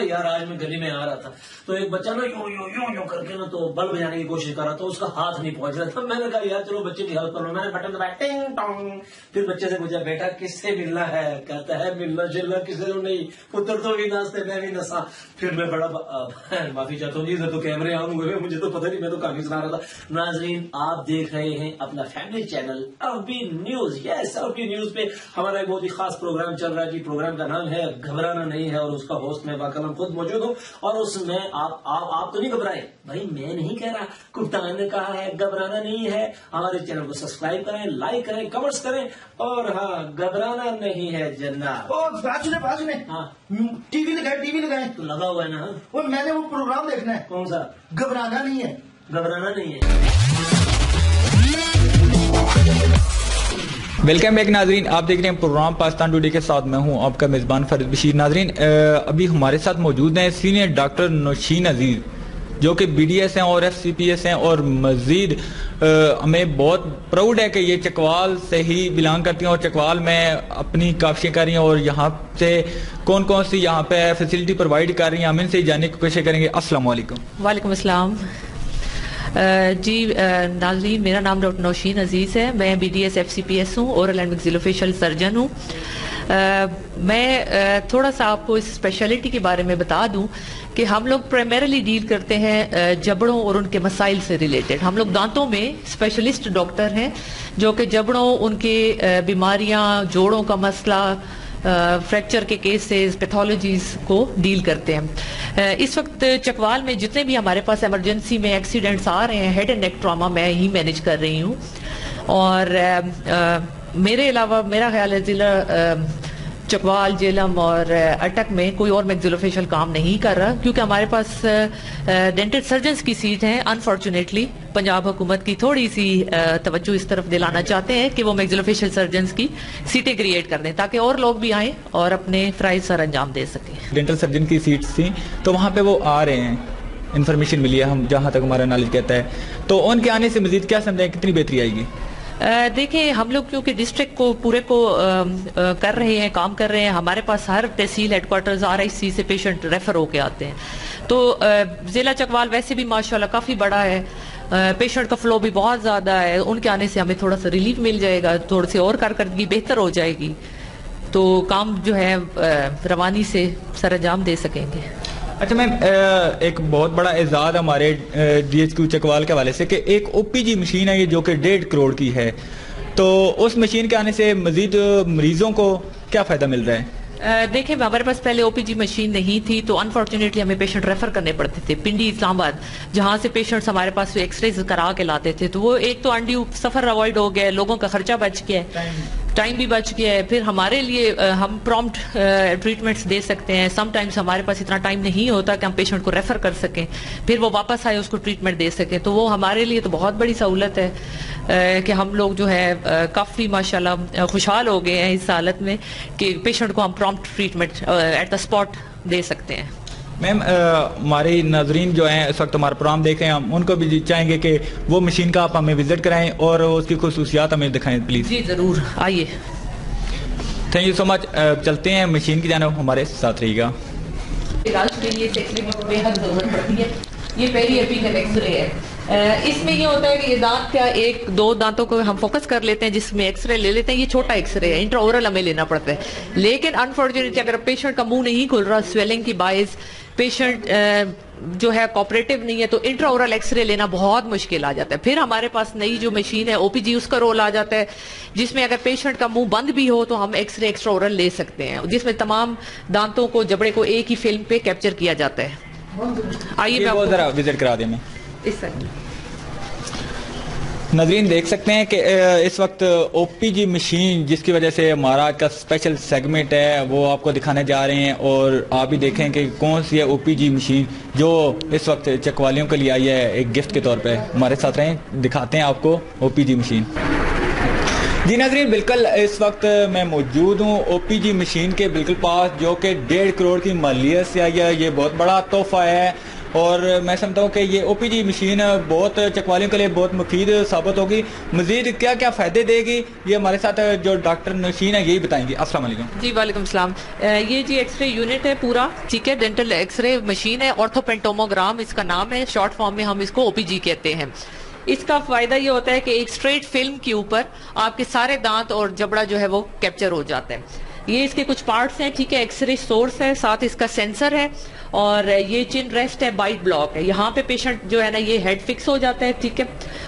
یار آج میں گلی میں آ رہا تھا تو ایک بچہ نا یوں کر کے نا تو بلب بجانے کی کوشش کر رہا تھا, اس کا ہاتھ نہیں پہنچ رہا تھا. میں نے کہا یار چلو بچے کی ہیلپ کرو, میں نے بٹن دبایا ٹنگ ٹانگ. پھر بچے سے پوچھا بیٹا کس سے ملنا ہے, کہتا ہے ملنا جلنا کسی کو نہیں, پتر تو بھی ناچتے میں بھی نسا. پھر میں بڑا معافی چاہتا ہوں جی, ادھر تو کیمرے آن ہوئے, مجھے تو پتہ نہیں, میں تو کہانی سنا رہا تھا. ناظرین آپ دیکھ رہے ہیں اپنا فیملی چینل ابھی نیوز. یس ابھی نیوز پہ ہمارا ایک بہت ہی خاص پروگرام چل رہا ہے جی. پروگرام کا نام ہے گھبرانا نہیں ہے, اور اس کا ہوسٹ میں باقلم خود موجود ہوں. اور اس میں آپ تو نہیں گھبرائیں بھائی, میں نہیں کہہ رہا, کپتان نے کہا ہے گھبرانا نہیں ہے. ہمارے چینل کو سبسکرائب کریں, لائک کریں, کمنٹس کریں, اور ہاں گھبرانا نہیں ہے جناب. بات سنے ہاں ٹی وی لگائے تو لگا ہوا ہے نا, وہ میں نے وہ پروگرام دیکھنا ہے. کون سا؟ گھبرانا نہیں ہے. گھبرانا نہیں ہے. ویلکم بیک ناظرین, آپ دیکھ رہے ہیں پروگرام پاکستان ٹوڈے کے ساتھ میں ہوں آپ کا میزبان فرید بشیر. ناظرین ابھی ہمارے ساتھ موجود ہیں سینئر ڈاکٹر نوشین عزیز جو کہ بی ڈی ایس ہیں اور ایف سی پی ایس ہیں, اور مزید ہمیں بہت پراؤڈ ہے کہ یہ چکوال سے ہی بلانگ کرتی ہیں اور چکوال میں اپنی کاوشیں کر رہی ہیں, اور یہاں سے کون کون سی یہاں پہ فیسلٹی پرووائڈ کر رہی ہیں ہم ان سے جاننے کی کوشش کریں گے. السلام علیکم. وعلیکم السلام. جی ناظرین, میرا نام ڈاکٹر نوشین عزیز ہے, میں B D S F C P S ہوں, اورل اینڈ میکسیلوفیشل سرجن ہوں. میں تھوڑا سا آپ کو اس اسپیشلٹی کے بارے میں بتا دوں کہ ہم لوگ پرائمریلی ڈیل کرتے ہیں جبڑوں اور ان کے مسائل سے ریلیٹڈ. ہم لوگ دانتوں میں اسپیشلسٹ ڈاکٹر ہیں جو کہ جبڑوں, ان کے بیماریاں, جوڑوں کا مسئلہ, فریکچر کے کیسز, پیتھولوجیز کو ڈیل کرتے ہیں. اس وقت چکوال میں جتنے بھی ہمارے پاس ایمرجنسی میں ایکسیڈنٹس آ رہے ہیں, ہیڈ اینڈ نیک ٹراما میں ہی مینیج کر رہی ہوں. اور میرے علاوہ میرا خیال ہے ضلع چکوال, جیلم اور اٹک میں کوئی اور میکسیلوفیشل کام نہیں کر رہا, کیونکہ ہمارے پاس ڈینٹل سرجنز کی سیٹ ہیں. انفارچونیٹلی پنجاب حکومت کی تھوڑی سی توجہ اس طرف دلانا چاہتے ہیں کہ وہ میکسیلوفیشل سرجنز کی سیٹیں کریٹ کر دیں تاکہ اور لوگ بھی آئیں اور اپنے فرائض سر انجام دے سکیں. ڈینٹل سرجن کی سیٹس تھیں تو وہاں پہ وہ آ رہے ہیں, انفارمیشن ملی ہے ہم جہاں تک ہمارا نالج کہتا ہے, تو ان کے آنے سے مزید کیا سمجھیں کتنی بہتری آئے گی؟ دیکھیں ہم لوگ کیونکہ ڈسٹرکٹ کو پورے کو کر رہے ہیں, کام کر رہے ہیں, ہمارے پاس ہر تحصیل ہیڈ کوارٹرز RIC سے پیشنٹ ریفر ہو کے آتے ہیں. تو ضلع چکوال ویسے بھی ماشاءاللہ کافی بڑا ہے, پیشنٹ کا فلو بھی بہت زیادہ ہے. ان کے آنے سے ہمیں تھوڑا سا ریلیف مل جائے گا, تھوڑی سی اور کارکردگی بہتر ہو جائے گی, تو کام جو ہے روانی سے سر انجام دے سکیں گے. اچھا میم, ایک بہت بڑا اعزاز ہمارے DHQ چکوال کے حوالے سے کہ ایک OPG مشین ہے یہ جو کہ 1.5 کروڑ کی ہے, تو اس مشین کے آنے سے مزید مریضوں کو کیا فائدہ مل رہا ہے؟ دیکھیں ہمارے پاس پہلے OPG مشین نہیں تھی, تو انفارچونیٹلی ہمیں پیشنٹ ریفر کرنے پڑتے تھے پنڈی, اسلام آباد, جہاں سے پیشنٹس ہمارے پاس ایکس ریز کرا کے لاتے تھے. تو وہ ایک تو انڈیو سفر اوائڈ ہو گیا, لوگوں کا خرچہ بچ گیا ہے, ٹائم بھی بچ گیا ہے. پھر ہمارے لیے ہم پرومپٹ ٹریٹمنٹس دے سکتے ہیں. سم ٹائمز ہمارے پاس اتنا ٹائم نہیں ہوتا کہ ہم پیشنٹ کو ریفر کر سکیں, پھر وہ واپس آئے اس کو ٹریٹمنٹ دے سکیں. تو وہ ہمارے لیے تو بہت بڑی سہولت ہے کہ ہم لوگ جو ہے کافی ماشاءاللہ خوشحال ہو گئے ہیں اس حالت میں کہ پیشنٹ کو ہم prompt treatment at the spot دے سکتے ہیں. میم ہمارے ناظرین جو ہیں اس وقت ہمارا پروگرام دیکھ رہے ہیں, ہم ان کو بھی چاہیں گے کہ وہ مشین کا آپ ہمیں وزٹ کرائیں اور اس کی خصوصیات ہمیں دکھائیں پلیز. جی ضرور, آئیے. تھینک یو سو مچ. چلتے ہیں مشین کی جانب, ہمارے ساتھ رہیے گا. علاج کے لیے ایکس رے کی بے حد ضرورت پڑتی ہے. یہ پہلی اپیکل ایکس رے ہے. اس میں یہ ہوتا ہے کہ یہ دانت کا 1-2 دانتوں کو ہم فوکس کر لیتے ہیں جس میں ایکس رے لے لیتے ہیں. یہ چھوٹا ایکس رے ہے, انٹرا اورل ہمیں لینا پڑتا ہے. لیکن انفارچونیٹلی اگر پیشنٹ کا منہ نہیں کھل رہا سویلنگ کی باعث, پیشنٹ جو ہے کوآپریٹو نہیں ہے, تو انٹرا اورل ایکس رے لینا بہت مشکل آ جاتا ہے. پھر ہمارے پاس نئی جو مشین ہے OPG, اس کا رول آ جاتا ہے جس میں اگر پیشنٹ کا منہ بند بھی ہو تو ہم ایکس رے ایکسٹرا اورل لے سکتے ہیں, جس میں تمام دانتوں کو, جبڑے کو ایک ہی فلم پہ کیپچر کیا جاتا ہے. آئیے میں ذرا وزٹ کرا دیں. میں اس طرح ناظرین دیکھ سکتے ہیں کہ اس وقت OPG مشین جس کی وجہ سے ہمارا آج کا اسپیشل سیگمنٹ ہے وہ آپ کو دکھانے جا رہے ہیں, اور آپ بھی دیکھیں کہ کون سی ہے OPG مشین جو اس وقت چکوالیوں کے لیے آئی ہے ایک گفٹ کے طور پہ. ہمارے ساتھ رہیں, دکھاتے ہیں آپ کو OPG مشین. جی ناظرین بالکل اس وقت میں موجود ہوں OPG مشین کے بالکل پاس جو کہ 1.5 کروڑ کی مالیت سے آئی ہے. یہ بہت بڑا تحفہ ہے اور میں سمجھتا ہوں کہ یہ او پی جی مشین بہت چیک والیوں کے لیے بہت مفید ثابت ہوگی. مزید کیا کیا فائدے دے گی یہ ہمارے ساتھ جو ڈاکٹر نوشین ہے یہی بتائیں گے. السلام علیکم. جی وعلیکم السلام. یہ جی ایکس رے یونٹ ہے پورا, ٹھیک ہے, ڈینٹل ایکس رے مشین ہے, آرتھوپینٹوموگرام اس کا نام ہے, شارٹ فارم میں ہم اس کو او پی جی کہتے ہیں. اس کا فائدہ یہ ہوتا ہے کہ ایک اسٹریٹ فلم کے اوپر آپ کے سارے دانت اور جبڑا جو ہے وہ کیپچر ہو جاتا ہے. یہ اس کے کچھ پارٹس ہیں, ٹھیک ہے, ایکس رے سورس ہے, ساتھ اس کا سینسر ہے, اور یہ چن ریسٹ ہے, بائٹ بلاک ہے. یہاں پہ پیشنٹ جو ہے نا یہ ہیڈ فکس ہو جاتا ہے, ٹھیک ہے.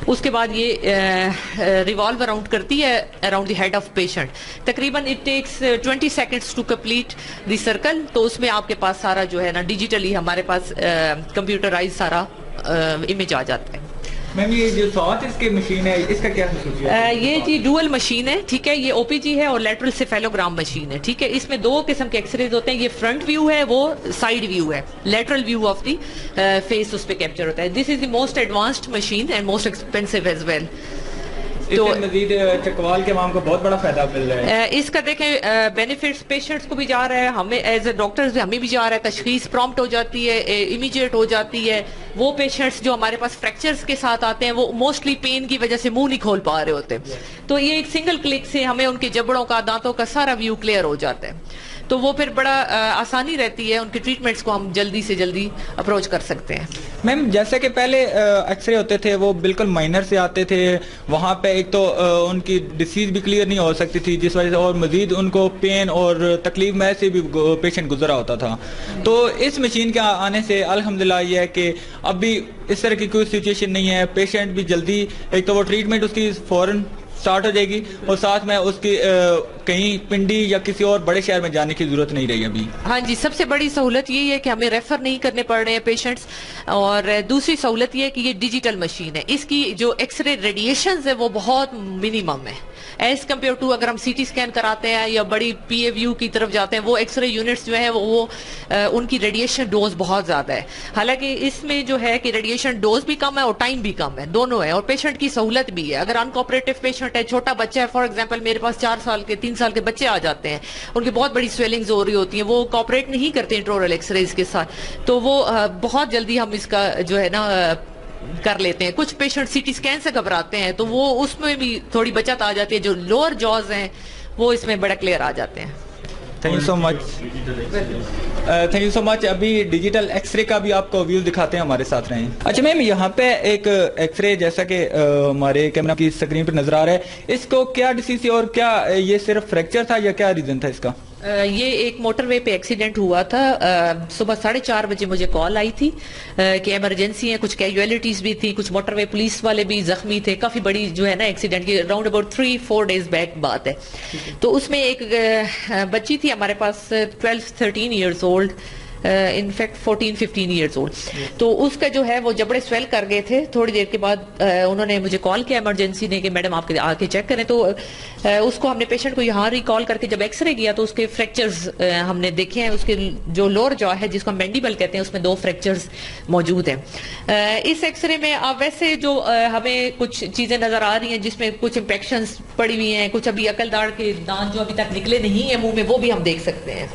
اس کے بعد یہ ریوالو اراؤنڈ کرتی ہے around the head of patient. تقریباً it takes 20 seconds to complete the circle. تو اس میں آپ کے پاس سارا جو ہے نا ڈیجیٹلی ہمارے پاس کمپیوٹرائز سارا امیج آ جاتا ہے. میم یہ جو ساتھ اس کی مشین ہے اس کا کیا خصوصیت ہے؟ یہ جی ڈوئل مشین ہے, ٹھیک ہے. یہ او پی جی ہے اور لیٹرل سیفیلوگرام مشین ہے, ٹھیک ہے. اس میں دو قسم کے ایکس ریز ہوتے ہیں. یہ فرنٹ ویو ہے, وہ سائڈ ویو ہے. Lateral view of the face اس پہ کیپچر ہوتا ہے. This is the most advanced machine and most expensive as well. تو مزید چکوال کے عوام کو بہت بڑا فائدہ مل رہا ہے. اس کا دیکھیں بینیفٹس پیشنٹس کو بھی جا رہا ہے, ہمیں ایز اے ڈاکٹرز ہمیں بھی جا رہا ہے. تشخیص پرومپٹ ہو جاتی ہے, امیجیٹ ہو جاتی ہے. وہ پیشنٹس جو ہمارے پاس فریکچرز کے ساتھ آتے ہیں وہ موسٹلی پین کی وجہ سے منہ نہیں کھول پا رہے ہوتے, تو یہ ایک سنگل کلک سے ہمیں ان کے جبڑوں کا, دانتوں کا سارا ویو کلیئر ہو جاتا ہے. تو وہ پھر بڑا آسانی رہتی ہے, ان کے ٹریٹمنٹس کو ہم جلدی سے جلدی اپروچ کر سکتے ہیں. میم جیسے کہ پہلے ایکس رے ہوتے تھے وہ بالکل مائنر سے آتے تھے, وہاں پہ ایک تو ان کی ڈیسیز بھی کلیئر نہیں ہو سکتی تھی جس وجہ سے, اور مزید ان کو پین اور تکلیف میں سے بھی پیشنٹ گزرا ہوتا تھا. تو اس مشین کے آنے سے الحمدللہ یہ ہے کہ اب بھی اس طرح کی کوئی سچویشن نہیں ہے. پیشنٹ بھی جلدی ایک تو وہ ٹریٹمنٹ اس کی فوراً سٹارٹ ہو جائے گی, اور ساتھ میں اس کی کہیں پنڈی یا کسی اور بڑے شہر میں جانے کی ضرورت نہیں رہی ابھی. ہاں جی, سب سے بڑی سہولت یہی ہے کہ ہمیں ریفر نہیں کرنے پڑ رہے ہیں پیشنٹس, اور دوسری سہولت یہ ہے کہ یہ ڈیجیٹل مشین ہے. اس کی جو ایکس رے ریڈیشنز ہے وہ بہت منیمم ہے ایز کمپیئر ٹو اگر ہم سی ٹی اسکین کراتے ہیں یا بڑی پی اے ویو کی طرف جاتے ہیں. وہ ایکس رے یونٹس جو ہیں وہ ان کی ریڈیشن ڈوز بہت زیادہ ہے. حالانکہ اس میں جو ہے کہ ریڈیشن ڈوز بھی کم ہے اور ٹائم بھی کم ہے, دونوں ہے, اور پیشنٹ کی سہولت بھی ہے. اگر انکوپریٹو پیشنٹ ہے, چھوٹا بچہ ہے, فار ایگزامپل میرے پاس 4 سال کے 3 سال کے بچے آ جاتے ہیں, ان کی بہت بڑی سویلنگز ہو رہی ہوتی ہیں, وہ کوآپریٹ نہیں کرتے انٹرورل ایکس ریز کے ساتھ, تو وہ بہت جلدی ہم اس کا جو ہے نا کر لیتے ہیں. کچھ پیشنٹ سی ٹی اسکین سے گھبراتے ہیں تو وہ اس میں بھی تھوڑی بچت آ جاتی ہے. جو لوور جاز ہیں وہ اس میں بڑا کلیئر آ جاتے ہیں. Thank you so much, thank you so much. ابھی ڈیجیٹل ایکس رے کا بھی آپ کو ویو دکھاتے ہیں, ہمارے ساتھ رہیں. اچھا میم, یہاں پہ ایک ایکس رے جیسا کہ ہمارے کیمرہ کی اسکرین پہ نظر آ رہا ہے, اس کو کیا ڈیسیز تھی اور کیا یہ صرف فریکچر تھا یا کیا ریزن تھا اس کا؟ یہ ایک موٹر وے پہ ایکسیڈنٹ ہوا تھا. صبح 4:30 بجے مجھے کال آئی تھی کہ ایمرجنسی ہے, کچھ کیجویلٹیز بھی تھی, کچھ موٹر وے پولیس والے بھی زخمی تھے. کافی بڑی جو ہے نا ایکسیڈنٹ کی اراؤنڈ اباؤٹ 3-4 ڈیز بیک بات ہے. تو اس میں ایک بچی تھی ہمارے پاس 12-13 years old, in fact 14-15 years old. تو اس کا جو ہے وہ جبڑے سویل کر گئے تھے. تھوڑی دیر کے بعد انہوں نے مجھے کال کیا ایمرجنسی نے کہ میڈم آپ آ کے چیک کریں. تو اس کو ہم نے پیشنٹ کو یہاں ریکال کر کے جب ایکس رے کیا تو اس کے فریکچرز ہم نے دیکھے ہیں. اس کے جو لوور جا ہے جس کو ہم مینڈیبل کہتے ہیں, اس میں 2 فریکچرز موجود ہیں. اس ایکس رے میں اب ویسے جو ہمیں کچھ چیزیں نظر آ رہی ہیں جس میں کچھ امپیکشنز پڑی ہوئی ہیں, کچھ ابھی عقل داڑھ کے دانت جو ابھی تک نکلے نہیں ہیں منہ میں, وہ بھی ہم دیکھ سکتے ہیں.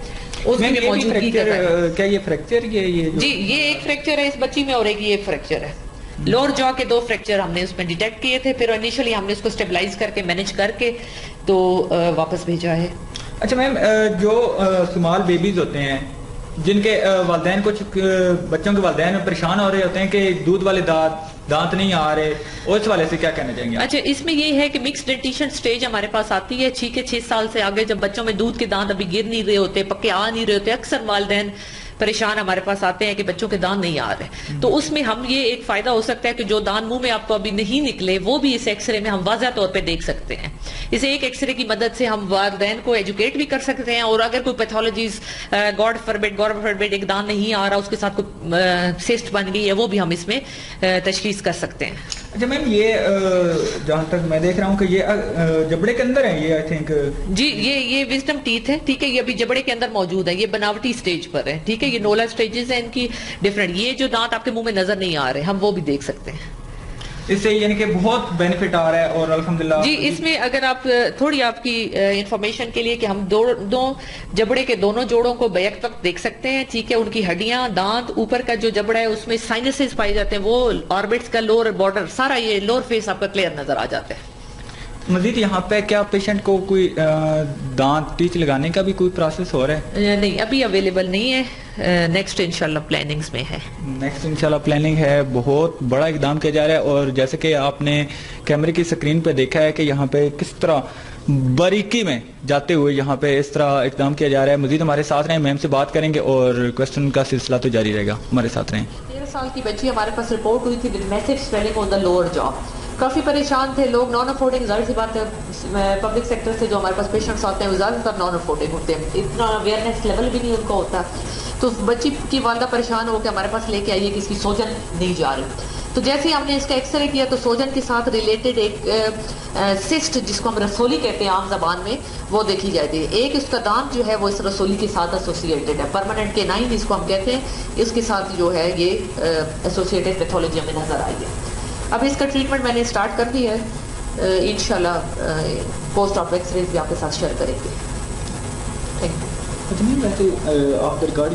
کیا یہ فریکچر جی یہ ایک فریکچر ہے اس بچی میں, اور ایک یہ فریکچر ہے. لوور جا کے 2 فریکچر ہم نے اس میں ڈیٹیکٹ کیے تھے. پھر انیشلی ہم نے اس کو اسٹیبلائز کر کے مینج کر کے تو واپس بھیجا ہے. اچھا میم, جو اسمال بیبیز ہوتے ہیں جن کے والدین, کچھ بچوں کے والدین پریشان ہو رہے ہوتے ہیں کہ دودھ والے دانت نہیں آ رہے, اور اس والے سے کیا کہنا چاہیں گے؟ اچھا, اس میں یہ ہے کہ مکس ڈینٹیشن سٹیج ہمارے پاس آتی ہے 6 سال سے آگے, جب بچوں میں دودھ کے دانت ابھی گر نہیں رہے ہوتے, پکے آ نہیں رہے ہوتے. اکثر والدین پریشان ہمارے پاس آتے ہیں کہ بچوں کے دانت نہیں آ رہے. تو اس میں ہم یہ ایک فائدہ ہو سکتا ہے کہ جو دانت منہ میں آپ کو ابھی نہیں نکلے وہ بھی اس ایکس رے میں ہم واضح طور پہ دیکھ سکتے ہیں. اسے ایک ایکس رے کی مدد سے ہم والدین کو ایجوکیٹ بھی کر سکتے ہیں, اور اگر کوئی پیتھولوجیز گاڈ فاربیڈ ایک دانت نہیں آ رہا, اس کے ساتھ کوئی سسٹ بن گئی ہے, وہ بھی ہم اس میں تشخیص کر سکتے ہیں. اچھا میم, یہ جہاں تک میں دیکھ رہا ہوں کہ یہ جبڑے کے اندر ہے, یہ آئی تھنک جی یہ وزڈم ٹیتھ ہے, ٹھیک ہے. یہ ابھی جبڑے کے اندر موجود ہے, یہ بناوٹی سٹیج پر ہے, ٹھیک ہے. یہ نولا سٹیجز ہیں ان کی ڈفرنٹ. یہ جو دانت آپ کے منہ میں نظر نہیں آ رہے ہم وہ بھی دیکھ سکتے ہیں. اس سے یعنی کہ بہت بینیفٹ آ رہا ہے اور الحمدللہ جی اس میں اگر آپ تھوڑی آپ کی انفارمیشن کے لیے کہ ہم دو جبڑے کے دونوں جوڑوں کو بیک تک دیکھ سکتے ہیں, ٹھیک ہے. ان کی ہڈیاں, دانت, اوپر کا جو جبڑا ہے اس میں سائنسز پائے جاتے ہیں, وہ آربٹس کا لوور بارڈر, سارا یہ لوور فیس آپ کا کلیئر نظر آ جاتا ہے. مزید یہاں پہ کیا پیشنٹ کو کوئی دانت ٹیچ لگانے کا بھی کوئی پروسیس ہو رہا ہے؟ نہیں ابھی اویلیبل نہیں ہے, نیکسٹ انشاءاللہ پلاننگز میں ہے. نیکسٹ انشاءاللہ پلاننگ ہے. بہت بڑا اقدام کیا جا رہا ہے اور جیسے کہ آپ نے کیمرے کی سکرین پہ دیکھا ہے کہ یہاں پہ کس طرح باریکی میں جاتے ہوئے یہاں پہ اس طرح اقدام کیا جا رہا ہے. مزید ہمارے ساتھ رہیں, میم سے بات کریں گے اور کوسچن کا سلسلہ تو جاری رہے گا. ہمارے ساتھ رہیں. 13 سال کی بچی ہمارے پاس رپورٹ ہوئی تھی with massive swelling on the lower جا. کافی پریشان تھے لوگ, نان افورڈنگ, ظاہر سی بات ہے پبلک سیکٹر سے جو ہمارے پاس پیشنٹس آتے ہیں وہ زیادہ تر نان افورڈنگ ہوتے ہیں, اتنا اویئرنیس لیول بھی نہیں ان کا ہوتا. تو بچی کی والدہ پریشان ہو کے ہمارے پاس لے کے آئیے کہ اس کی سوجن نہیں جا رہی. تو جیسے ہی ہم نے اس کا ایکس رے کیا تو سوجن کے ساتھ ریلیٹڈ ایک سسٹ جس کو ہم رسولی کہتے ہیں عام زبان میں, وہ دیکھی جاتی ہے. ایک اس کا دانت جو ہے وہ اس رسولی کے ساتھ ایسوسیٹڈ ہے, پرماننٹ کینائن جس کو ہم کہتے ہیں, اس کے ساتھ جو ہے یہ ایسوسیٹڈ پیتھولوجی ہمیں نظر آئی ہے. اب اس کا ٹریٹمنٹ میں نے اسٹارٹ کر دیا ہے, انشاءاللہ پوسٹ آف ایکس ریز بھی آپ کے ساتھ شیئر کریں گے. Thank you.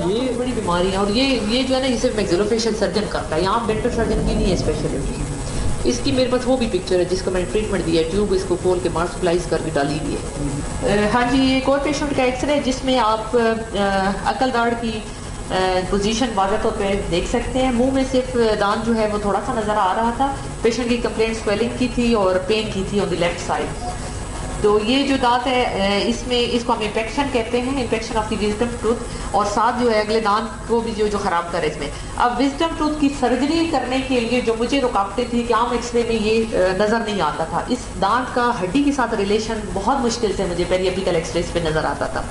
یہ بڑی بیماری ہے اور یہ جو ہے نا یہ صرف میگزیلوفیشل سرجن کرتا ہے, یہاں ڈینٹل سرجن کی نہیں ہے اسپیشلٹی. اس کی میرے پاس وہ بھی پکچر ہے جس کو میں نے ٹریٹمنٹ دیا ہے, ٹیوب اس کو کھول کے مارسپلائز کر کے ڈالی ہوئی ہے. ہاں جی, یہ ایک اور پیشنٹ کا ایکس رے جس میں آپ عقل داڑھ کی پوزیشن واضح طور پہ دیکھ سکتے ہیں. منہ میں صرف دانت جو ہے وہ تھوڑا سا نظر آ رہا تھا. پیشنٹ کی کمپلینٹ سویلنگ کی تھی اور پین کی تھی آن دی لیفٹ سائڈ. تو یہ جو دانت ہے اس میں اس کو ہم انفیکشن کہتے ہیں, infection of the wisdom tooth, اور ساتھ جو ہے اگلے دانت کو بھی جو خراب کرے اس میں. اب وزڈم ٹوتھ کی سرجری کرنے کے لیے جو مجھے رکاوٹیں تھی کہ عام ایکس رے میں یہ نظر نہیں آتا تھا, اس دانت کا ہڈی کے ساتھ ریلیشن بہت مشکل سے مجھے پیری اپیکل ایکس رے پہ نظر آتا تھا.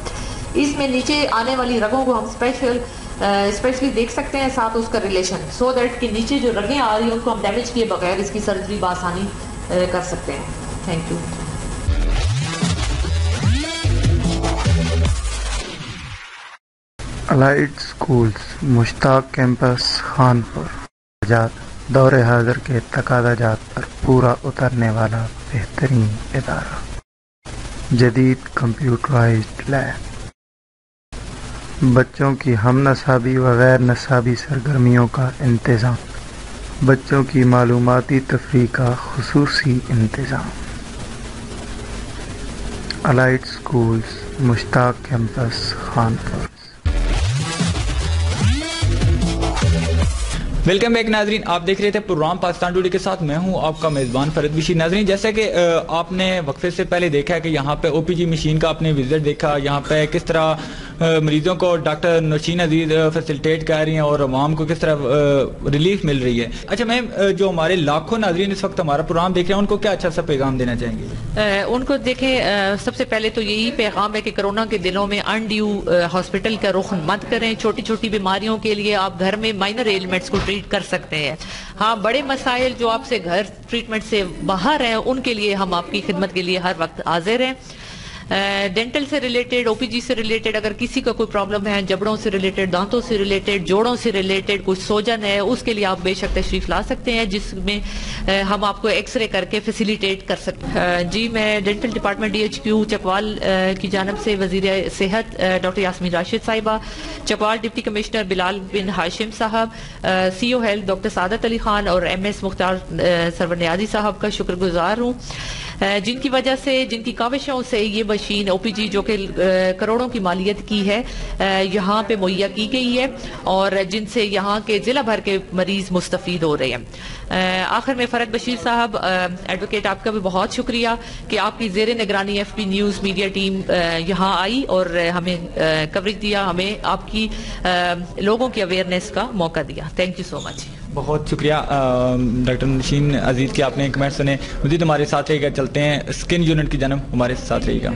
اس میں نیچے آنے والی رگوں کو ہم اسپیشلی دیکھ سکتے ہیں, ساتھ اس کا ریلیشن, سو دیٹ کہ نیچے جو رگیں آ رہی ہیں ان کو ہم ڈیمیج کیے بغیر اس کی سرجری بآسانی کر سکتے ہیں. Thank you. Allied schools Mushtaq campus Khanpur دور حاضر کے تقاضا جات پر پورا اترنے والا بہترین ادارہ, جدید کمپیوٹرائزڈ لیب, بچوں کی ہم نصابی و غیر نصابی سرگرمیوں کا انتظام, بچوں کی معلوماتی تفریح کا خصوصی انتظام. Allied schools Mushtaq campus Khanpur. Welcome back ناظرین, آپ دیکھ رہے تھے پروگرام پاکستان ٹوڈے کے ساتھ, میں ہوں آپ کا میزبان فرد بشیر. ناظرین جیسے کہ آپ نے وقفے سے پہلے دیکھا ہے کہ یہاں پہ او پی جی مشین کا آپ نے وزٹ دیکھا, یہاں پہ کس طرح مریضوں کو ڈاکٹر نوشین عزیز فیسلٹیٹ کر رہی ہیں اور عوام کو کس طرح ریلیف مل رہی ہے. اچھا میم, جو ہمارے لاکھوں ناظرین اس وقت ہمارا پروگرام دیکھ رہے ہیں ان کو کیا اچھا سا پیغام دینا چاہیں گے؟ ان کو دیکھیں, سب سے پہلے تو یہی پیغام ہے کہ کرونا کے دنوں میں انڈیو ہاسپٹل کا رخ مت کریں. چھوٹی چھوٹی بیماریوں کے لیے آپ گھر میں مائنر ایلمنٹس کو ٹریٹ کر سکتے ہیں. ہاں, بڑے مسائل جو آپ سے گھر ٹریٹمنٹ سے باہر ہیں ان کے لیے ہم آپ کی خدمت کے لیے ہر وقت حاضر ہیں. ڈینٹل سے ریلیٹڈ, او پی جی سے ریلیٹڈ, اگر کسی کا کوئی پرابلم ہے, جبڑوں سے ریلیٹڈ, دانتوں سے ریلیٹڈ, جوڑوں سے ریلیٹڈ, کچھ سوجن ہے, اس کے لیے آپ بے شک تشریف لا سکتے ہیں, جس میں ہم آپ کو ایکس رے کر کے فیسیلیٹیٹ کر سکتے ہیں. جی, میں dental department D H Q Chakwal کی جانب سے وزیر صحت ڈاکٹر یاسمین راشد صاحبہ, چکوال ڈپٹی کمشنر بلال بن ہاشم صاحب, سی او ہیلتھ ڈاکٹر سعادت علی خان اور ایم ایس مختار سرور نیازی صاحب کا شکر گزار ہوں, جن کی وجہ سے, جن کی کاوشوں سے یہ مشین او پی جی جو کہ کروڑوں کی مالیت کی ہے یہاں پہ مہیا کی گئی ہے, اور جن سے یہاں کے ضلع بھر کے مریض مستفید ہو رہے ہیں. آخر میں فرد بشیر صاحب, ایڈوکیٹ, آپ کا بھی بہت شکریہ کہ آپ کی زیر نگرانی F P news media team یہاں آئی اور ہمیں کوریج دیا, ہمیں آپ کی لوگوں کی اویئرنیس کا موقع دیا. تھینک یو سو مچ. بہت شکریہ ڈاکٹر نوشین عزیز کے, آپ نے کمنٹ سنے. مزید ہمارے ساتھ رہے گا, چلتے ہیں اسکن یونٹ کی جانب, ہمارے ساتھ رہے گا.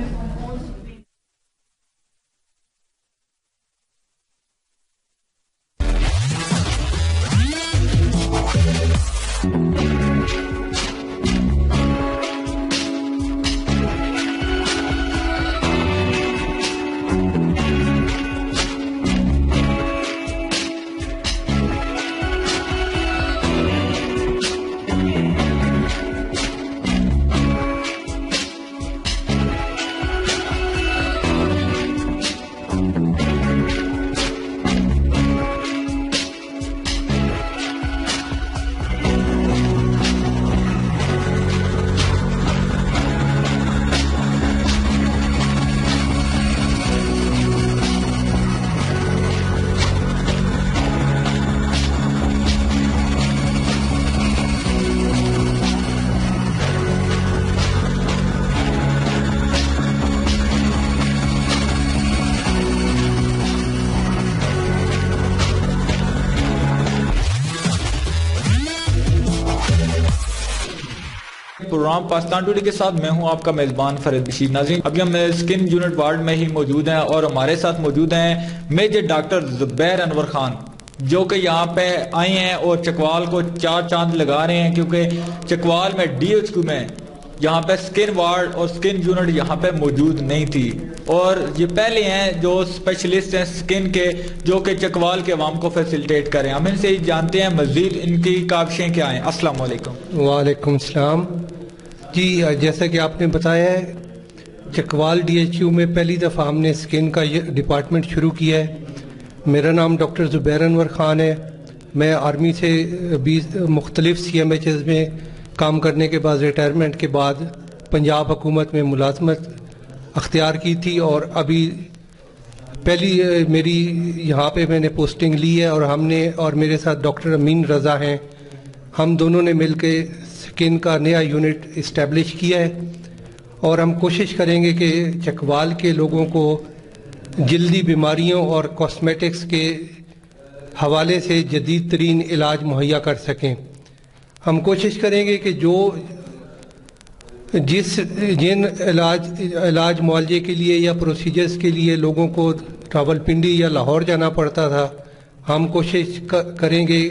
پروگرام پاکستان ٹوڈے کے ساتھ میں ہوں آپ کا میزبان فرید بشیر. ناظرین ابھی ہم اسکن یونٹ وارڈ میں ہی موجود ہیں اور ہمارے ساتھ موجود ہیں میجر ڈاکٹر زبیر انور خان جو کہ یہاں پہ آئے ہیں اور چکوال کو 4 چاند لگا رہے ہیں کیونکہ چکوال میں DHQ میں یہاں پہ سکن وارڈ اور سکن یونٹ یہاں پہ موجود نہیں تھی اور یہ پہلے ہیں جو اسپیشلسٹ ہیں سکن کے جو کہ چکوال کے عوام کو فیسیلیٹیٹ کریں. ہم ان سے ہی جانتے ہیں مزید ان کی کاوشیں کیا ہیں. السلام علیکم. وعلیکم السلام. جی جیسا کہ آپ نے بتایا ہے چکوال DHQ میں پہلی دفعہ ہم نے سکن کا ڈپارٹمنٹ شروع کیا ہے. میرا نام ڈاکٹر زبیر انور خان ہے. میں آرمی سے 20 مختلف CMHs میں کام کرنے کے بعد ریٹائرمنٹ کے بعد پنجاب حکومت میں ملازمت اختیار کی تھی اور ابھی پہلی میری یہاں پہ میں نے پوسٹنگ لی ہے اور ہم نے اور میرے ساتھ ڈاکٹر امین رضا ہیں, ہم دونوں نے مل کے سکن کا نیا یونٹ اسٹیبلش کیا ہے اور ہم کوشش کریں گے کہ چکوال کے لوگوں کو جلدی بیماریوں اور کاسمیٹکس کے حوالے سے جدید ترین علاج مہیا کر سکیں. ہم کوشش کریں گے کہ جن علاج معالجے کے لیے یا پروسیجرز کے لیے لوگوں کو راولپنڈی یا لاہور جانا پڑتا تھا, ہم کوشش کریں گے.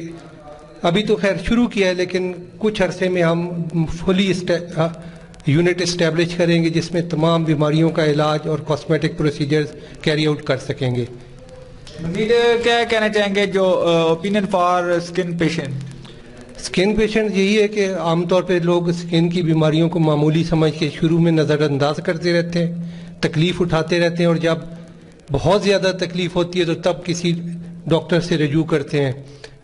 ابھی تو خیر شروع کیا ہے لیکن کچھ عرصے میں ہم فلی یونٹ اسٹیبلش کریں گے جس میں تمام بیماریوں کا علاج اور کاسمیٹک پروسیجرز کیری آؤٹ کر سکیں گے. مزید کیا کہنا چاہیں گے جو اوپینین فار سکن پیشنٹ؟ سکن پیشنٹ یہی ہے کہ عام طور پہ لوگ سکن کی بیماریوں کو معمولی سمجھ کے شروع میں نظر انداز کرتے رہتے ہیں, تکلیف اٹھاتے رہتے ہیں اور جب بہت زیادہ تکلیف ہوتی ہے تو تب کسی ڈاکٹر سے رجوع کرتے ہیں.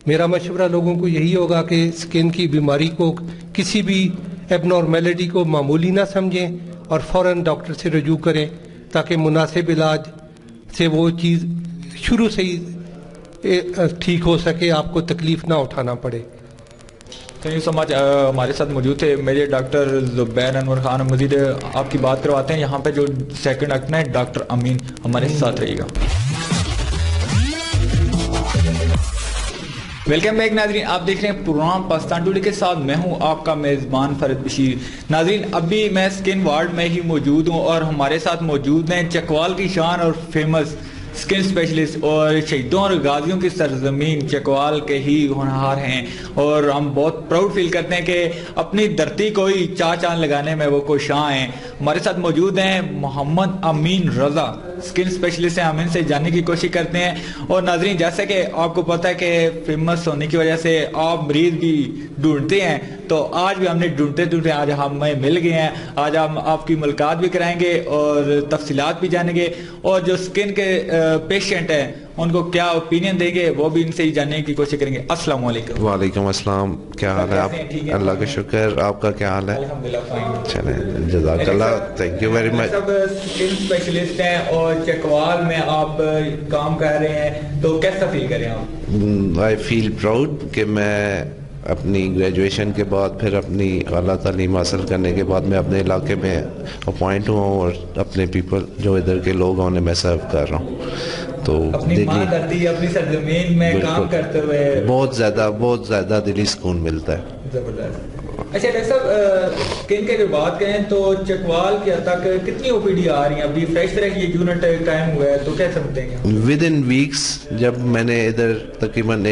میرا مشورہ لوگوں کو یہی ہوگا کہ سکن کی بیماری کو کسی بھی ایب نارمیلٹی کو معمولی نہ سمجھیں اور فوراً ڈاکٹر سے رجوع کریں تاکہ مناسب علاج سے وہ چیز شروع سے ہی ٹھیک ہو سکے, آپ کو تکلیف نہ اٹھانا پڑے. تھینک یو سو مچ. ہمارے ساتھ موجود تھے میرے ڈاکٹر زبیر انور خان. مزید آپ کی بات کرواتے ہیں یہاں پہ جو سیکنڈ ڈاکٹر ہیں ڈاکٹر امین, ہمارے ساتھ رہیے گا. ویلکم بیک ناظرین, آپ دیکھ رہے ہیں پروگرام پاکستان ٹوڈے کے ساتھ میں ہوں آپ کا میزبان فرید بشیر. ناظرین ابھی میں سکن وارڈ میں ہی موجود ہوں اور ہمارے ساتھ موجود ہیں چکوال کی شان اور فیمس سکن اسپیشلسٹ اور شہیدوں اور غازیوں کی سرزمین چکوال کے ہی ہونہار ہیں اور ہم بہت پراؤڈ فیل کرتے ہیں کہ اپنی دھرتی کو ہی 4 چاند لگانے میں وہ کوشاں ہیں. ہمارے ساتھ موجود ہیں محمد امین رضا, سکن اسپیشلسٹ ہیں. ہم ان سے جاننے کی کوشش کرتے ہیں. اور ناظرین جیسے کہ آپ کو پتہ ہے کہ فیمس ہونے کی وجہ سے آپ مریض بھی ڈھونڈتے ہیں, تو آج بھی ہم نے ڈھونڈتے آج ہمیں مل گئے ہیں. آج ہم آپ کی ملاقات بھی کرائیں گے اور تفصیلات بھی جانیں گے اور جو سکن کے پیشنٹ ہیں ان کو کیا اوپینین دیں گے وہ بھی ان سے ہی جاننے کی کوشش کریں گے. السلام علیکم. وعلیکم السلام. کیا حال ہے آپ؟ اللہ کا شکر. آپ کا کیا حال ہے؟ چلیں جزاک اللہ, تھینک یو ویری مچ. سب سکن اسپیشلسٹ ہیں اور چکوال میں آپ کام کر رہے ہیں تو کیسا فیل کریں آپ؟ آئی فیل پراؤڈ کہ میں اپنی گریجویشن کے بعد پھر اپنی اعلیٰ تعلیم حاصل کرنے کے بعد میں اپنے علاقے میں اپوائنٹ ہوا ہوں اور اپنے پیپل جو ادھر کے لوگ ہیں انہیں میں سرو کر رہا ہوں. تو اپنی ماں دھرتی اپنی سرزمین میں کام کرتے ہوئے بہت زیادہ دلی سکون ملتا ہے. زبردست. اچھا ڈاکٹر صاحب کن کے بات کریں تو چکوال کے حد تک کتنی OPD آ رہی ہیں ابھی فریش طرح کی یہ یونٹ قائم ہوا ہے تو کیا سمجھتے ہیں؟ ود ان ویکس, جب میں نے ادھر تقریباً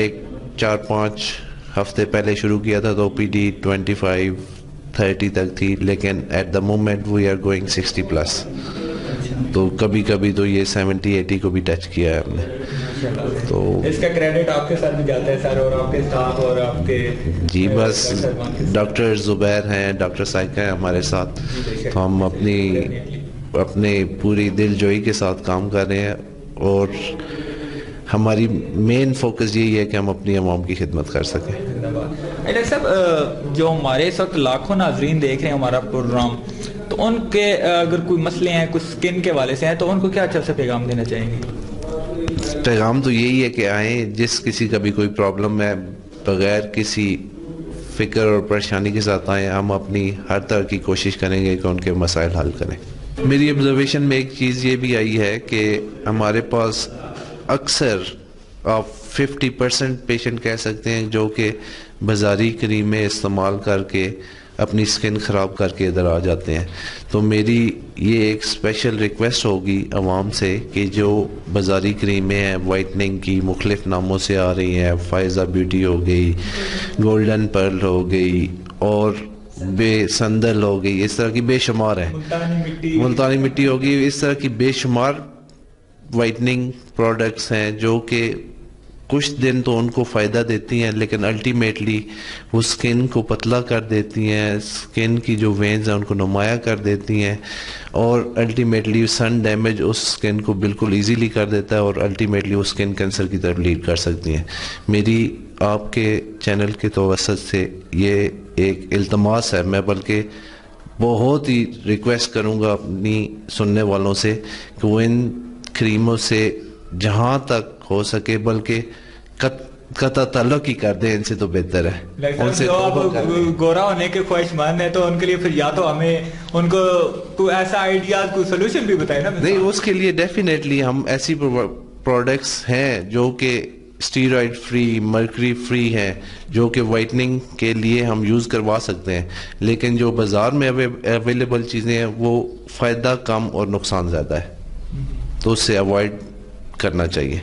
4-5 ہفتے پہلے شروع کیا تھا تو OPD 25-30 تک تھی, لیکن at the moment we are going 60+. تو کبھی کبھی تو یہ 70-80 کو بھی ٹچ کیا ہے ہم نے. تو اس کا کریڈٹ آپ کے ساتھ بھی جاتا ہے سر اور آپ کے اسٹاف اور آپ کے جی بس ڈاکٹر زبیر ہیں, ڈاکٹر سائیکہ ہیں ہمارے ساتھ, تو ہم اپنے پوری دل جوئی کے ساتھ کام کر رہے ہیں اور ہماری مین فوکس یہی ہے کہ ہم اپنی عوام کی خدمت کر سکیں. ڈاکٹر صاحب جو ہمارے اس وقت لاکھوں ناظرین دیکھ رہے ہیں ہمارا پروگرام, تو ان کے اگر کوئی مسئلے ہیں کچھ سکن کے والے سے ہیں تو ان کو کیا اچھا سا پیغام دینا چاہیں گے؟ پیغام تو یہی ہے کہ آئیں, جس کسی کا بھی کوئی پرابلم ہے بغیر کسی فکر اور پریشانی کے ساتھ آئیں. ہم اپنی ہر طرح کی کوشش کریں گے کہ ان کے مسائل حل کریں. میری آبزرویشن میں ایک چیز یہ بھی آئی ہے کہ ہمارے پاس اکثر آپ 50% پیشنٹ کہہ سکتے ہیں جو کہ بازاری کریمیں استعمال کر کے اپنی اسکن خراب کر کے ادھر آ جاتے ہیں. تو میری یہ ایک اسپیشل ریکویسٹ ہوگی عوام سے کہ جو بازاری کریمیں ہیں وائٹننگ کی مختلف ناموں سے آ رہی ہیں, فائزہ بیوٹی ہو گئی, گولڈن پرل ہو گئی اور بے سندل ہو گئی, اس طرح کی بے شمار ہیں, ملتانی مٹی ہوگی, اس طرح کی بے شمار وائٹننگ پروڈکٹس ہیں جو کہ کچھ دن تو ان کو فائدہ دیتی ہیں لیکن الٹیمیٹلی وہ سکن کو پتلا کر دیتی ہیں, سکن کی جو وینز ہیں ان کو نمایاں کر دیتی ہیں اور الٹیمیٹلی سن ڈیمیج اس سکن کو بالکل ایزیلی کر دیتا ہے اور الٹیمیٹلی وہ سکن کینسر کی طرف لیڈ کر سکتی ہیں. میری آپ کے چینل کے توسط سے یہ ایک التماس ہے, میں بلکہ بہت ہی ریکویسٹ کروں گا اپنی سننے والوں سے کہ وہ ان کریموں سے جہاں تک ہو سکے بلکہ قطع تعلق ہی کر دیں, ان سے تو بہتر ہے. ان سے گورا ہونے کے خواہش مند ہیں تو ان کے لیے پھر یا تو ہمیں ان کو کوئی ایسا آئیڈیا کوئی سولوشن بھی بتائے نا. نہیں, اس کے لیے ڈیفینیٹلی ہم ایسی پروڈکٹس ہیں جو کہ اسٹیرائڈ فری, مرکری فری ہیں, جو کہ وائٹننگ کے لیے ہم یوز کروا سکتے ہیں, لیکن جو بازار میں اویلیبل چیزیں ہیں وہ فائدہ کم اور نقصان زیادہ ہے, تو اس سے اوائڈ کرنا چاہیے.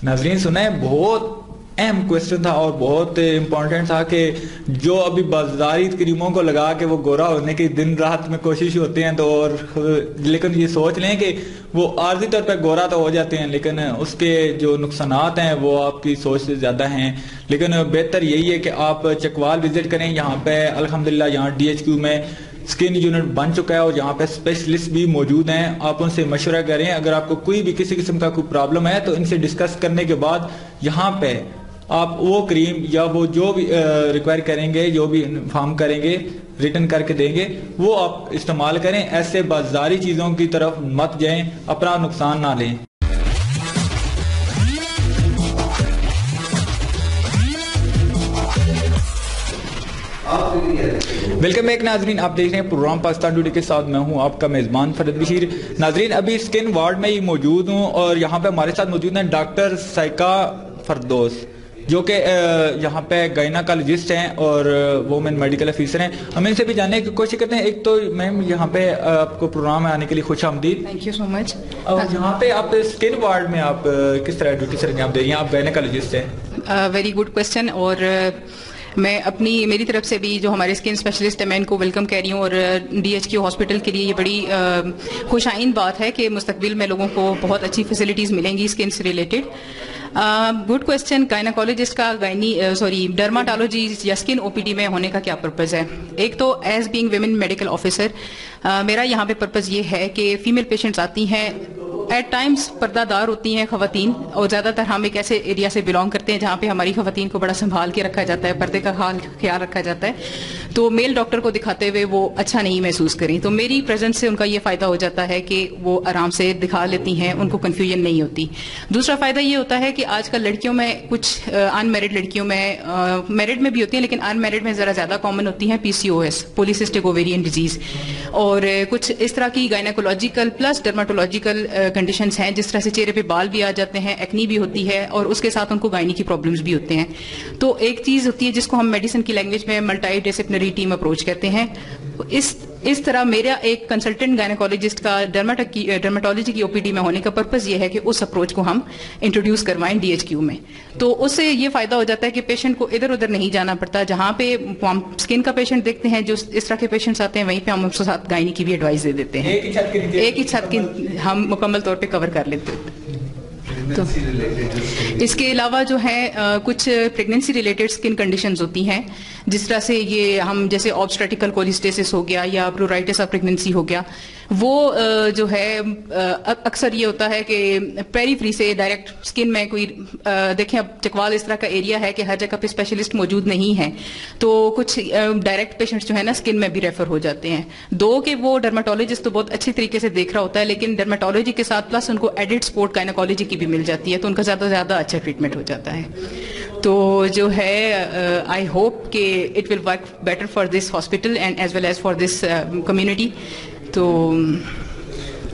ناظرین سنا ہے, بہت اہم کوشچن تھا اور بہت امپورٹنٹ تھا کہ جو ابھی بازاری کریموں کو لگا کے وہ گورا ہونے کی دن رات میں کوشش ہوتے ہیں تو اور لیکن یہ سوچ لیں کہ وہ عارضی طور پہ گورا تو ہو جاتے ہیں لیکن اس کے جو نقصانات ہیں وہ آپ کی سوچ سے زیادہ ہیں. لیکن بہتر یہی ہے کہ آپ چکوال وزٹ کریں. یہاں پہ الحمدللہ یہاں DHQ میں اسکن یونٹ بن چکا ہے اور یہاں پہ اسپیشلسٹ بھی موجود ہیں. آپ ان سے مشورہ کریں. اگر آپ کو کوئی بھی کسی قسم کا کوئی پرابلم ہے تو ان سے ڈسکس کرنے کے بعد یہاں پہ آپ وہ کریم یا وہ جو بھی ریکوائر کریں گے, جو بھی انفارم کریں گے, ریٹن کر کے دیں گے, وہ آپ استعمال کریں. ایسے بازاری چیزوں کی طرف مت جائیں, اپنا نقصان نہ لیں. ویلکم بیک ناظرین, آپ دیکھ رہے ہیں پروگرام پاکستان ٹوڈے کے ساتھ میں ہوں آپ کا میزبان فرد بشیر. ناظرین ابھی اسکن وارڈ میں ہی موجود ہوں اور یہاں پہ ہمارے ساتھ موجود ہیں ڈاکٹر سائقہ فردوس جو کہ یہاں پہ گائناکالوجسٹ ہیں اور وومن میڈیکل افیسر ہیں. ہم ان سے بھی جاننے کی کوشش کرتے ہیں. ایک تو میم یہاں پہ آپ کو پروگرام میں آنے کے لیے خوش آمدید. تھینک یو سو مچ. اور یہاں پہ آپ اسکن وارڈ میں آپ کس طرح ڈیوٹی سر انجام دے رہی ہیں؟ آپ گائناکالوجسٹ ہیں. Very good question. اور میں میری طرف سے بھی جو ہمارے اسکن اسپیشلسٹ ہیں میں ان کو ویلکم کہہ رہی ہوں. اور DHQ ہاسپٹل کے لیے یہ بڑی خوش آئند بات ہے کہ مستقبل میں لوگوں کو بہت اچھی فیسلٹیز ملیں گی اسکن سے ریلیٹڈ. Good question. گائناکالوجسٹ کا ڈرماٹالوجی یا اسکن OPD میں ہونے کا کیا پرپز ہے؟ ایک تو as being women medical officer میرا یہاں پہ پرپز یہ ہے کہ فیمیل پیشنٹس آتی ہیں, ایٹ ٹائمز پردہ دار ہوتی ہیں خواتین, اور زیادہ تر ہم ایک ایسے ایریا سے بلانگ کرتے ہیں جہاں پہ ہماری خواتین کو بڑا سنبھال کے رکھا جاتا ہے, پردے کا خیال رکھا جاتا ہے, تو میل ڈاکٹر کو دکھاتے ہوئے وہ اچھا نہیں محسوس کریں. تو میری پریزنس سے ان کا یہ فائدہ ہو جاتا ہے کہ وہ آرام سے دکھا لیتی ہیں, ان کو کنفیوژن نہیں ہوتی. دوسرا فائدہ یہ ہوتا ہے کہ آج کل لڑکیوں میں کچھ ان میرڈ لڑکیوں میں, میرڈ میں بھی ہوتی ہیں لیکن ان میرڈ میں ذرا زیادہ کامن ہوتی ہیں PCOS, پولیسسٹک اوویرین ڈیزیز, اور کچھ اس طرح کی گائناکولوجیکل پلس ڈرماٹولوجیکل کنڈیشنز ہیں جس طرح سے چہرے پہ بال بھی آ جاتے ہیں, ایکنی بھی ہوتی ہے, اور اس کے ساتھ ان کو گائنی کی پرابلمز بھی ہوتے ہیں. تو ایک چیز ہوتی ہے جس کو ہم میڈیسن کی لینگویج میں ملٹی ڈسپلنری ٹیم اپروچ کہتے ہیں. اس طرح میرا ایک کنسلٹنٹ گائناکالوجسٹ کا ڈرماٹولوجی کی OPD میں ہونے کا پرپز یہ ہے کہ اس اپروچ کو ہم انٹروڈیوس کروائیں DHQ میں. تو اس سے یہ فائدہ ہو جاتا ہے کہ پیشنٹ کو ادھر ادھر نہیں جانا پڑتا. جہاں پہ ہم اسکن کا پیشنٹ دیکھتے ہیں جو اس طرح کے پیشنٹس آتے ہیں وہیں پہ ہم اس کے ساتھ گائنی کی بھی ایڈوائز دے دیتے ہیں. ایک ہی چھت کے ہم مکمل طور پہ کور کر لیتے ہیں. تو اس کے علاوہ جو ہے کچھ پریگنینسی ریلیٹڈ اسکن کنڈیشنز ہوتی ہیں جس طرح سے یہ ہم جیسے آبسٹریٹیکل کولیسٹیسس ہو گیا یا پرورائٹس آف پریگنینسی ہو گیا, وہ جو ہے اکثر یہ ہوتا ہے کہ پیری فری سے ڈائریکٹ اسکن میں کوئی دیکھیں اب چکوال اس طرح کا ایریا ہے کہ ہر جگہ پہ اسپیشلسٹ موجود نہیں ہیں, تو کچھ ڈائریکٹ پیشنٹس جو ہے نا اسکن میں بھی ریفر ہو جاتے ہیں. دو کہ وہ ڈرماٹولوجسٹ تو بہت اچھی طریقے سے دیکھ رہا ہوتا ہے لیکن ڈرماٹولوجی کے ساتھ پلس ان کو ایڈڈ سپورٹ گائناکالوجی کی بھی مل جاتی ہے تو ان کا زیادہ سے زیادہ اچھا ٹریٹمنٹ ہو جاتا ہے. تو جو ہے آئی ہوپ کہ it will work better for this hospital and as well as for this community. تو